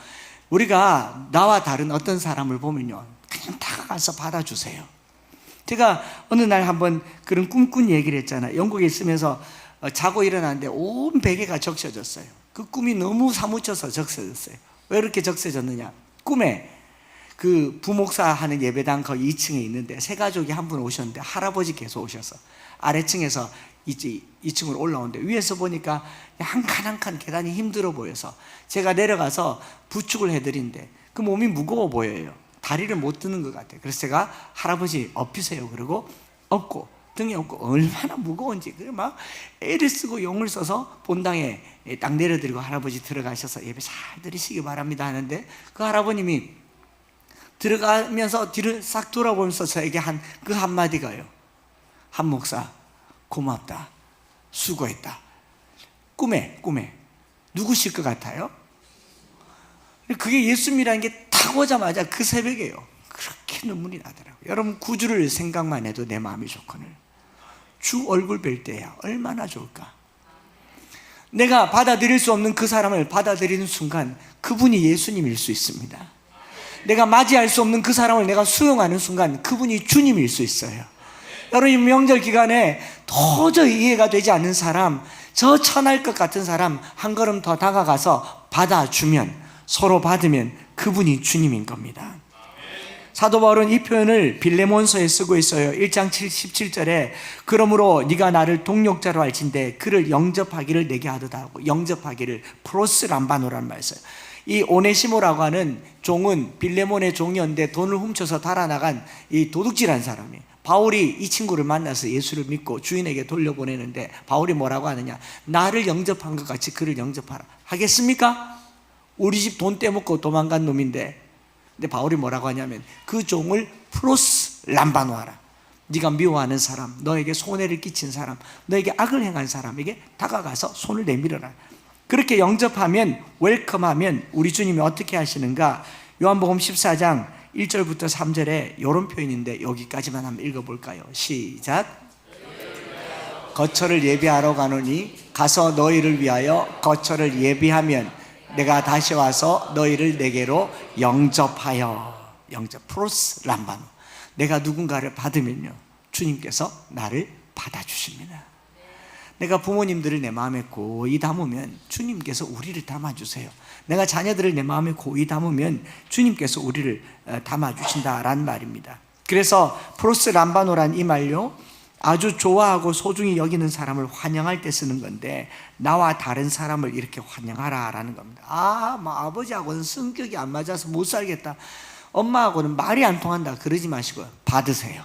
우리가 나와 다른 어떤 사람을 보면요, 그냥 다가가서 받아주세요. 제가 어느 날 한번 그런 꿈꾼 얘기를 했잖아요. 영국에 있으면서 자고 일어났는데 온 베개가 적셔졌어요. 그 꿈이 너무 사무쳐서 적셔졌어요. 왜 이렇게 적셔졌느냐? 꿈에 그 부목사 하는 예배당 거기 2층에 있는데 새가족이 한 분 오셨는데, 할아버지께서 오셔서 아래층에서 2층으로 올라오는데, 위에서 보니까 한 칸 계단이 힘들어 보여서 제가 내려가서 부축을 해드린데 그 몸이 무거워 보여요. 다리를 못 드는 것 같아요. 그래서 제가, 할아버지 엎으세요. 그러고 엎고, 등에 엎고, 얼마나 무거운지, 그래 막 애를 쓰고 용을 써서 본당에 딱 내려드리고, 할아버지 들어가셔서 예배 잘 드리시기 바랍니다 하는데, 그 할아버님이 들어가면서 뒤를 싹 돌아보면서 저에게 그 한마디가요, 한 목사 고맙다, 수고했다. 꿈에 누구실 것 같아요? 그게 예수님이라는 게 딱 오자마자 그 새벽에요, 그렇게 눈물이 나더라고요. 여러분, 구주를 생각만 해도 내 마음이 좋거늘, 주 얼굴 뵐 때야 얼마나 좋을까. 내가 받아들일 수 없는 그 사람을 받아들이는 순간, 그분이 예수님일 수 있습니다. 내가 맞이할 수 없는 그 사람을 내가 수용하는 순간, 그분이 주님일 수 있어요. 여러분, 이 명절 기간에 도저히 이해가 되지 않는 사람, 저 천할 것 같은 사람 한 걸음 더 다가가서 받아주면, 서로 받으면 그분이 주님인 겁니다. 사도 바울은 이 표현을 빌레몬서에 쓰고 있어요. 1장 17절에 그러므로 네가 나를 동력자로 알진대 그를 영접하기를 내게 하도다 하고, 영접하기를 프로스 람바노라는 말을 써요. 이 오네시모라고 하는 종은 빌레몬의 종이었는데 돈을 훔쳐서 달아나간 이 도둑질한 사람이에요. 바울이 이 친구를 만나서 예수를 믿고 주인에게 돌려보내는데, 바울이 뭐라고 하느냐, 나를 영접한 것 같이 그를 영접하라. 하겠습니까? 우리 집 돈 떼먹고 도망간 놈인데. 근데 바울이 뭐라고 하냐면, 그 종을 프로스 람바노하라. 네가 미워하는 사람, 너에게 손해를 끼친 사람, 너에게 악을 행한 사람에게 다가가서 손을 내밀어라. 그렇게 영접하면, 웰컴하면 우리 주님이 어떻게 하시는가? 요한복음 14장 1절부터 3절에 이런 표현인데, 여기까지만 한번 읽어볼까요? 시작. 거처를 예비하러 가노니 가서 너희를 위하여 거처를 예비하면 내가 다시 와서 너희를 내게로 영접하여. 영접, 프로스 람바노. 내가 누군가를 받으면요, 주님께서 나를 받아주십니다. 내가 부모님들을 내 마음에 고이 담으면 주님께서 우리를 담아주세요. 내가 자녀들을 내 마음에 고이 담으면 주님께서 우리를 담아주신다라는 말입니다. 그래서 프로스 람바노란 이 말요, 아주 좋아하고 소중히 여기는 사람을 환영할 때 쓰는 건데, 나와 다른 사람을 이렇게 환영하라라는 겁니다. 아버지하고는 성격이 안 맞아서 못 살겠다, 엄마하고는 말이 안 통한다, 그러지 마시고 받으세요.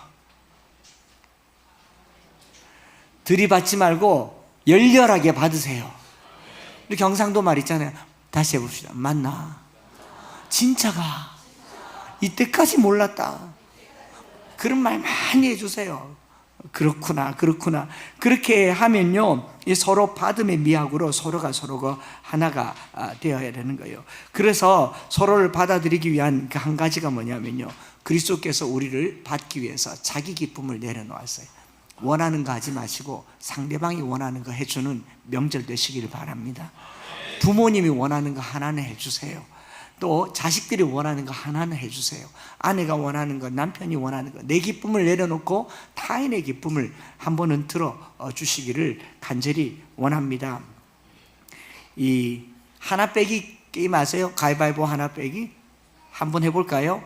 들이받지 말고 열렬하게 받으세요. 우리 경상도 말 있잖아요. 다시 해봅시다. 맞나? 진짜가? 이때까지 몰랐다. 그런 말 많이 해주세요. 그렇구나, 그렇구나. 그렇게 하면요, 이 서로 받음의 미학으로 서로가 하나가 되어야 되는 거예요. 그래서 서로를 받아들이기 위한 그 한 가지가 뭐냐면요, 그리스도께서 우리를 받기 위해서 자기 기쁨을 내려놓았어요. 원하는 거 하지 마시고 상대방이 원하는 거 해주는 명절 되시기를 바랍니다. 부모님이 원하는 거 하나는 해주세요. 또 자식들이 원하는 거 하나는 해주세요. 아내가 원하는 거, 남편이 원하는 거, 내 기쁨을 내려놓고 타인의 기쁨을 한 번은 들어주시기를 간절히 원합니다. 이 하나 빼기 게임 아세요? 가위바위보 하나 빼기? 한번 해볼까요?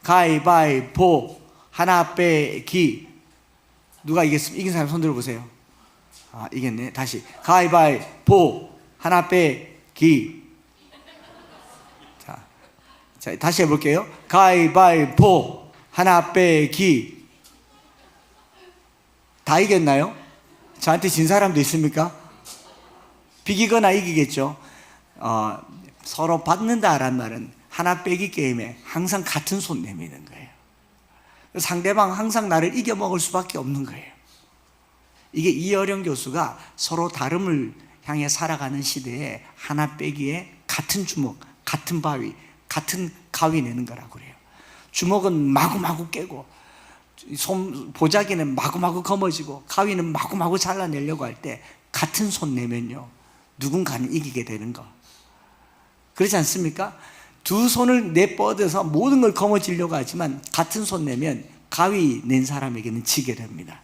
가위바위보 하나 빼기. 누가 이겼습니까? 이긴 사람 손 들어보세요. 이겼네. 다시 가위바위보 하나 빼기. 자, 다시 해볼게요. 가위바위보 하나 빼기. 다 이겼나요? 저한테 진 사람도 있습니까? 비기거나 이기겠죠. 서로 받는다라는 말은 하나 빼기 게임에 항상 같은 손 내미는 거예요. 상대방 항상 나를 이겨먹을 수밖에 없는 거예요. 이게 이어령 교수가 서로 다름을 향해 살아가는 시대에 하나 빼기에 같은 주먹, 같은 바위, 같은 가위 내는 거라고 그래요. 주먹은 마구마구 깨고, 보자기는 마구마구 검어지고, 가위는 마구마구 잘라내려고 할 때 같은 손 내면요, 누군가는 이기게 되는 거. 그렇지 않습니까? 두 손을 내뻗어서 모든 걸 거머쥐려고 하지만 같은 손 내면 가위 낸 사람에게는 지게 됩니다.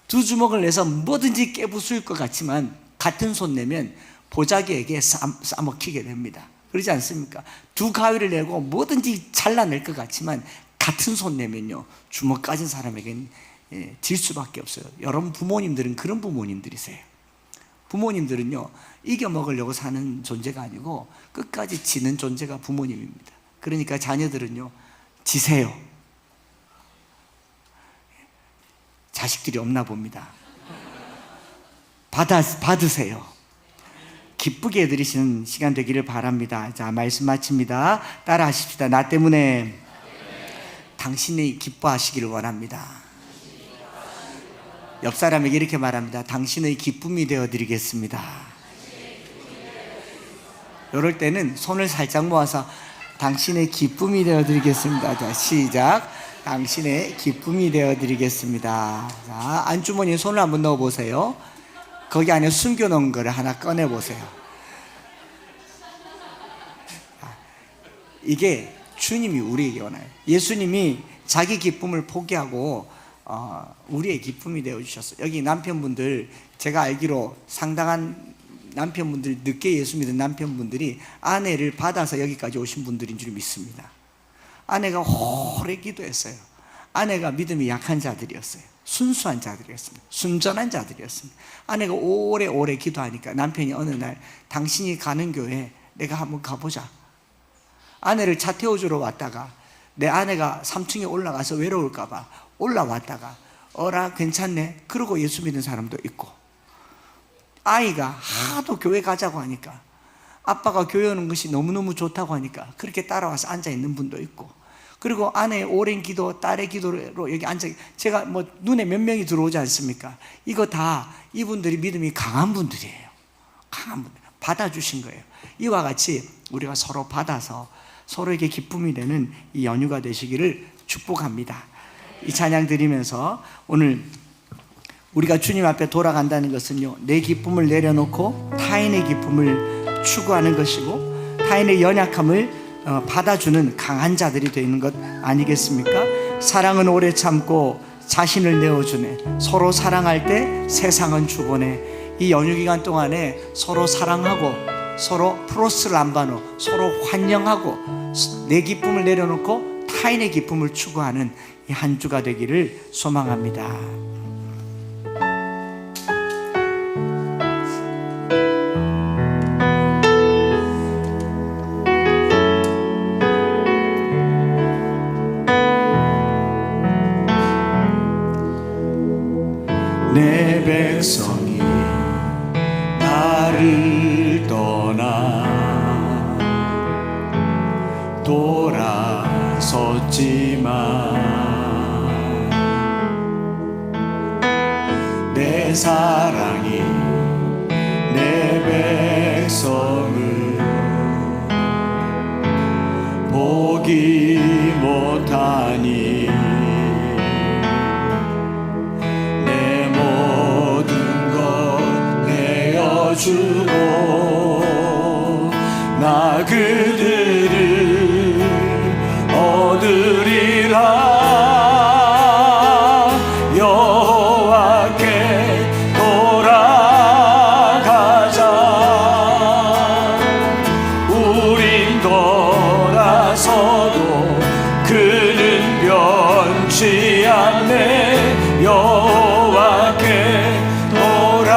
두 주먹을 내서 뭐든지 깨부술 것 같지만 같은 손 내면 보자기에게 싸먹히게 됩니다. 그렇지 않습니까? 두 가위를 내고 뭐든지 잘라낼 것 같지만 같은 손 내면요, 주먹 가진 사람에게는 질 수밖에 없어요. 여러분 부모님들은 그런 부모님들이세요. 부모님들은요, 이겨먹으려고 사는 존재가 아니고 끝까지 지는 존재가 부모님입니다. 그러니까 자녀들은요, 지세요. 자식들이 없나 봅니다. 받으세요. 기쁘게 해드리시는 시간 되기를 바랍니다. 자, 말씀 마칩니다. 따라 하십시다. 나 때문에 당신이 기뻐하시기를 원합니다. 옆 사람에게 이렇게 말합니다. 당신의 기쁨이 되어드리겠습니다. 이럴 때는 손을 살짝 모아서 당신의 기쁨이 되어드리겠습니다. 자, 시작. 당신의 기쁨이 되어드리겠습니다. 자, 안주머니에 손을 한번 넣어보세요. 거기 안에 숨겨놓은 거를 하나 꺼내보세요. 이게 주님이 우리에게 원해요. 예수님이 자기 기쁨을 포기하고 우리의 기쁨이 되어주셨어요. 여기 남편분들, 제가 알기로 상당한 남편분들, 늦게 예수 믿은 남편분들이 아내를 받아서 여기까지 오신 분들인 줄 믿습니다. 아내가 오래 기도했어요. 아내가 믿음이 약한 자들이었어요. 순수한 자들이었습니다. 순전한 자들이었습니다. 아내가 오래 기도하니까 남편이 어느 날 당신이 가는 교회 내가 한번 가보자. 아내를 차 태워주러 왔다가 내 아내가 3층에 올라가서 외로울까봐 올라왔다가 어라 괜찮네 그러고 예수 믿는 사람도 있고, 아이가 하도 교회 가자고 하니까 아빠가 교회 오는 것이 너무너무 좋다고 하니까 그렇게 따라와서 앉아있는 분도 있고, 그리고 아내의 오랜 기도, 딸의 기도로 여기 앉아, 제가 뭐 눈에 몇 명이 들어오지 않습니까? 이거 다 이분들이 믿음이 강한 분들이에요. 강한 분들 받아주신 거예요. 이와 같이 우리가 서로 받아서 서로에게 기쁨이 되는 이 연휴가 되시기를 축복합니다. 이 찬양 드리면서 오늘 우리가 주님 앞에 돌아간다는 것은요, 내 기쁨을 내려놓고 타인의 기쁨을 추구하는 것이고, 타인의 연약함을 받아주는 강한 자들이 되는 것 아니겠습니까? 사랑은 오래 참고 자신을 내어주네. 서로 사랑할 때 세상은 주보네. 이 연휴 기간 동안에 서로 사랑하고, 서로 프로스람바노, 서로 환영하고, 내 기쁨을 내려놓고 타인의 기쁨을 추구하는 이 한 주가 되기를 소망합니다. 내 백성이 나를 떠나 돌아섰지만 내 사랑이 내 백성을 보기 못하니 내 모든 것 내어주고 나 그들을 얻으리라. 여호와께 돌아가자. 우린 돌아서도 그는 변치 않네. 여호와께 돌아가자.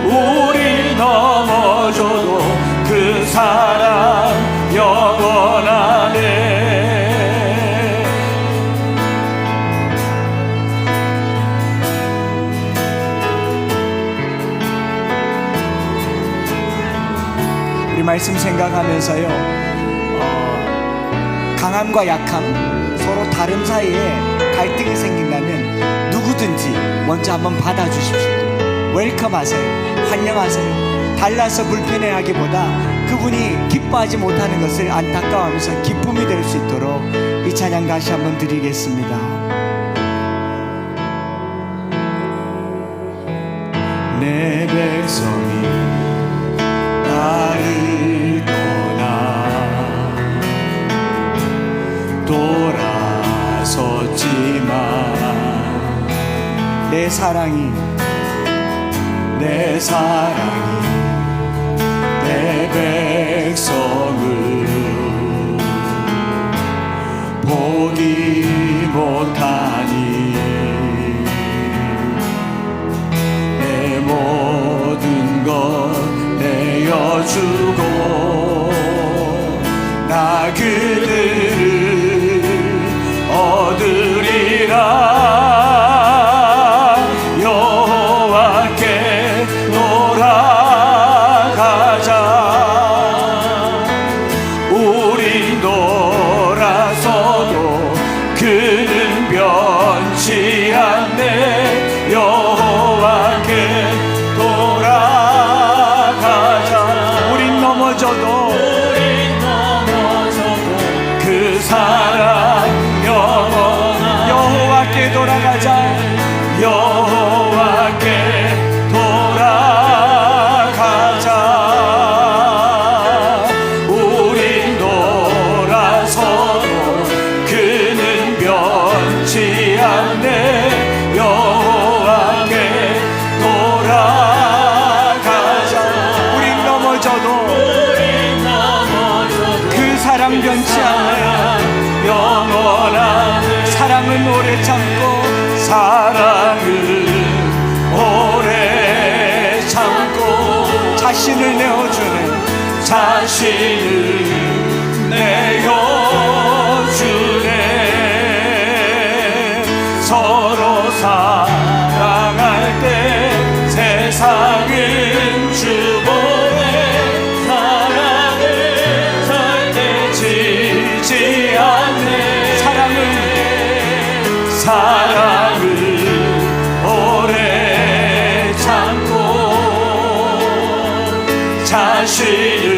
우린 넘어져도 그 사랑 영원하네. 우리 말씀 생각하면서요, 강함과 약함, 서로 다른 사이에 갈등이 생긴다면 누구든지 먼저 한번 받아주십시오. 웰컴하세요. 환영하세요. 달라서 불편해하기보다 그분이 기뻐하지 못하는 것을 안타까워하면서 기쁨이 될 수 있도록 이 찬양 다시 한번 드리겠습니다. 내 백성이 나를 떠나 돌아섰지만 내 사랑이 내 백성을 보기 못하니 내 모든 것 내어주고 나 그들을 얻으리라. 여호와께 돌아가자. 우린 돌아서도 그는 변치 않네. 여호와께 돌아가자. 우린 넘어져도 그 사랑 영원한 여호와께 돌아가자. 여호와께 돌아가자. 우린 돌아서도 그는 변치 않네. 여호와께 돌아가자. 우린 넘어져도 그 사랑 변치 않네. 영원한 사랑은 오래 참고 사랑을 오래 참고 자신을 내어주네. 자신을 내어주네. 서로 사랑할 때 세상은 주보네. 사랑을 절대 지지 않네. 사랑을 오래 참고 자신을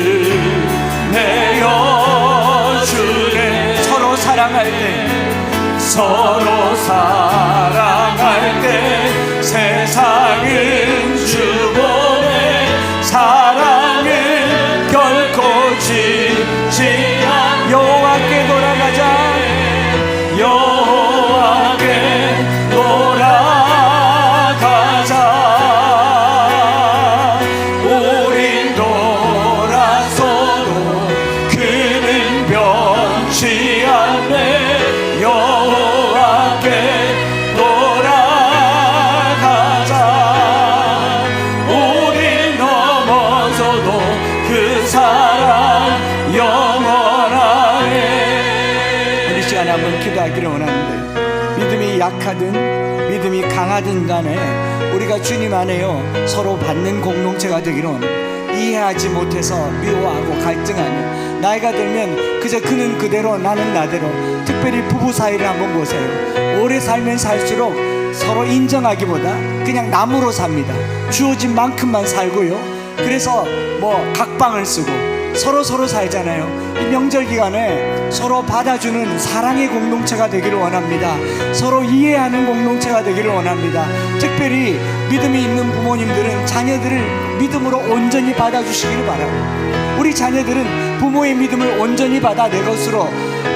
내어주네. 서로 사랑할 때 서로 사랑할 때 세상은 주보내 사랑은 결코 지지 않네. 여호와께 돌아가자. 여호와께 돌아가자. 우린 돌아서도 그는 변치 않네. 여호와께 돌아가자. 우린 넘어져도 그 사랑 영원하네. 우리 시간에 한번 기도하기를 원하는데, 믿음이 약하든 믿음이 강하든 간에 우리가 주님 안에요 서로 받는 공동체가 되기를 원합니다. 이해하지 못해서 미워하고 갈등하며 나이가 들면 그저 그는 그대로 나는 나대로. 특별히 부부 사이를 한번 보세요. 오래 살면 살수록 서로 인정하기보다 그냥 남으로 삽니다. 주어진 만큼만 살고요. 그래서 뭐 각방을 쓰고 서로 살잖아요. 이 명절 기간에 서로 받아주는 사랑의 공동체가 되기를 원합니다. 서로 이해하는 공동체가 되기를 원합니다. 특별히 믿음이 있는 부모님들은 자녀들을 믿음으로 온전히 받아주시기를 바랍니다. 우리 자녀들은 부모의 믿음을 온전히 받아 내 것으로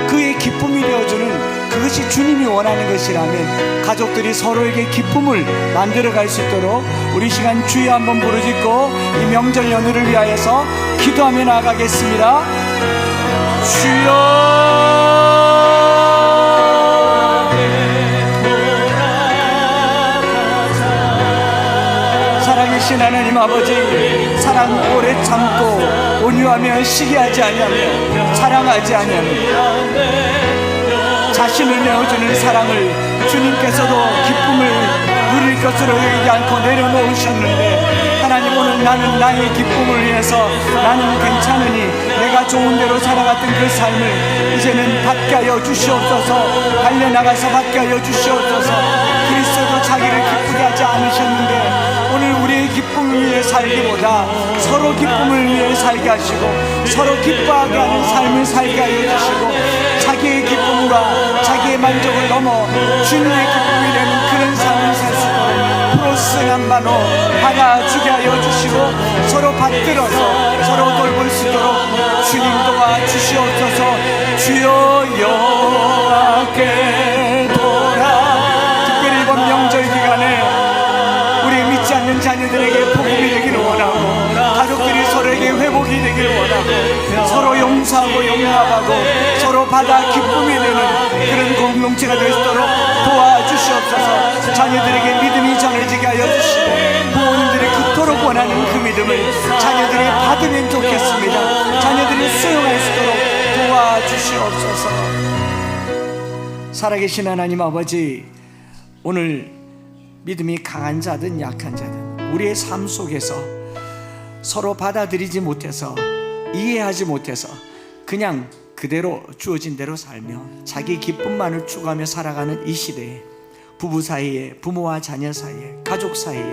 그의 기쁨이 되어주는, 그것이 주님이 원하는 것이라면 가족들이 서로에게 기쁨을 만들어갈 수 있도록 우리 시간 주여 한번 부르짖고 이 명절 연휴를 위하여서 기도하며 나아가겠습니다. 주여. 살아계신 하나님 아버지, 사랑 오래 참고 온유하며 시기하지 아니하며 사랑하지 아니하며 자신을 내어주는 사랑을 주님께서도 기쁨을 누릴 것으로 여기지 않고 내려놓으셨는데, 하나님 오늘 나는 나의 기쁨을 위해서 나는 괜찮으니 내가 좋은 대로 살아갔던 그 삶을 이제는 받게 하여 주시옵소서. 달려나가서 받게 하여 주시옵소서. 그리스도도 자기를 기쁘게 하지 않으셨는데 오늘 우리의 기쁨을 위해 살기보다 서로 기쁨을 위해 살게 하시고 서로 기뻐하게 하는 삶을 살게 하여 주시고 자기의 기쁨과 자기의 만족을 넘어 주님의 기쁨이 되는 그런 삶을 살 수 있도록 프로스 남바노 받아주게 하여 주시고 서로 받들어서 서로 돌볼 수 있도록 주님 도와주시옵소서. 주여 여호와께 특별히 이번 명절 기간에 우리 믿지 않는 자녀들에게 복음이 되기를 원하고 가족들이 서로에게 회복이 되기를 원하고 서로 용서하고 용납하고 서로 받아 기쁨이 되는 그런 공동체가 될 수 있도록 도와주시옵소서. 자녀들에게 믿음이 전해지게 하여 주시고 부모님들이 그토록 원하는 그 믿음을 자녀들이 받으면 좋겠습니다. 자녀들이 수용할 수 있도록 도와주시옵소서. 살아계신 하나님 아버지, 오늘 믿음이 강한 자든 약한 자든 우리의 삶 속에서 서로 받아들이지 못해서 이해하지 못해서 그냥 그대로 주어진 대로 살며 자기 기쁨만을 추구하며 살아가는 이 시대에 부부 사이에, 부모와 자녀 사이에, 가족 사이에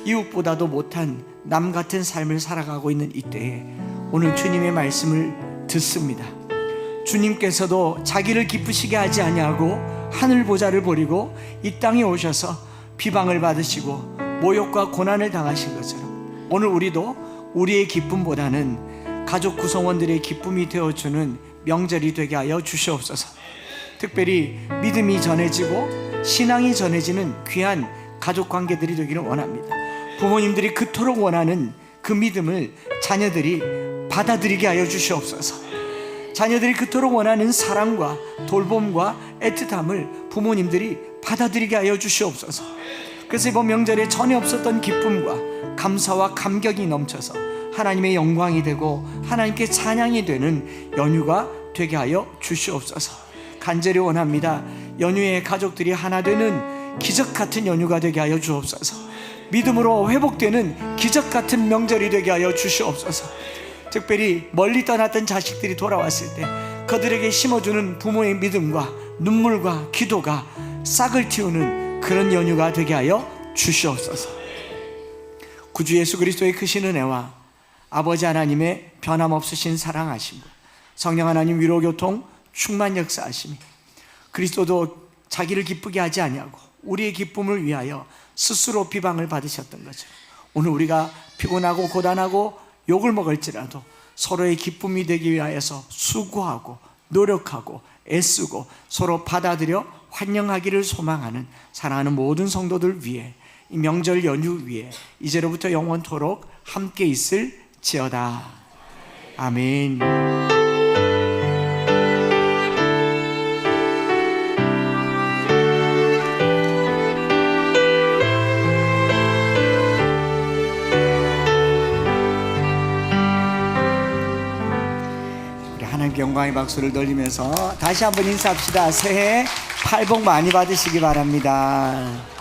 이웃보다도 못한 남 같은 삶을 살아가고 있는 이때에 오늘 주님의 말씀을 듣습니다. 주님께서도 자기를 기쁘시게 하지 아니하고 하늘 보좌를 버리고 이 땅에 오셔서 비방을 받으시고 모욕과 고난을 당하신 것처럼 오늘 우리도 우리의 기쁨보다는 가족 구성원들의 기쁨이 되어주는 명절이 되게 하여 주시옵소서. 특별히 믿음이 전해지고 신앙이 전해지는 귀한 가족 관계들이 되기를 원합니다. 부모님들이 그토록 원하는 그 믿음을 자녀들이 받아들이게 하여 주시옵소서. 자녀들이 그토록 원하는 사랑과 돌봄과 애틋함을 부모님들이 받아들이게 하여 주시옵소서. 그래서 이번 명절에 전에 없었던 기쁨과 감사와 감격이 넘쳐서 하나님의 영광이 되고 하나님께 찬양이 되는 연휴가 되게 하여 주시옵소서. 간절히 원합니다. 연휴에 가족들이 하나 되는 기적 같은 연휴가 되게 하여 주옵소서. 믿음으로 회복되는 기적 같은 명절이 되게 하여 주시옵소서. 특별히 멀리 떠났던 자식들이 돌아왔을 때 그들에게 심어주는 부모의 믿음과 눈물과 기도가 싹을 틔우는 그런 연휴가 되게 하여 주시옵소서. 구주 예수 그리스도의 크신 은혜와 아버지 하나님의 변함없으신 사랑하심과 성령 하나님 위로교통 충만 역사하심이 그리스도도 자기를 기쁘게 하지 아니하고 우리의 기쁨을 위하여 스스로 비방을 받으셨던 거죠. 오늘 우리가 피곤하고 고단하고 욕을 먹을지라도 서로의 기쁨이 되기 위하여서 수고하고 노력하고 애쓰고 서로 받아들여 환영하기를 소망하는 사랑하는 모든 성도들 위해 이 명절 연휴 위에 이제로부터 영원토록 함께 있을지어다. 아멘. 하나님께 영광의 박수를 돌리면서 다시 한번 인사합시다. 새해 팔복 많이 받으시기 바랍니다.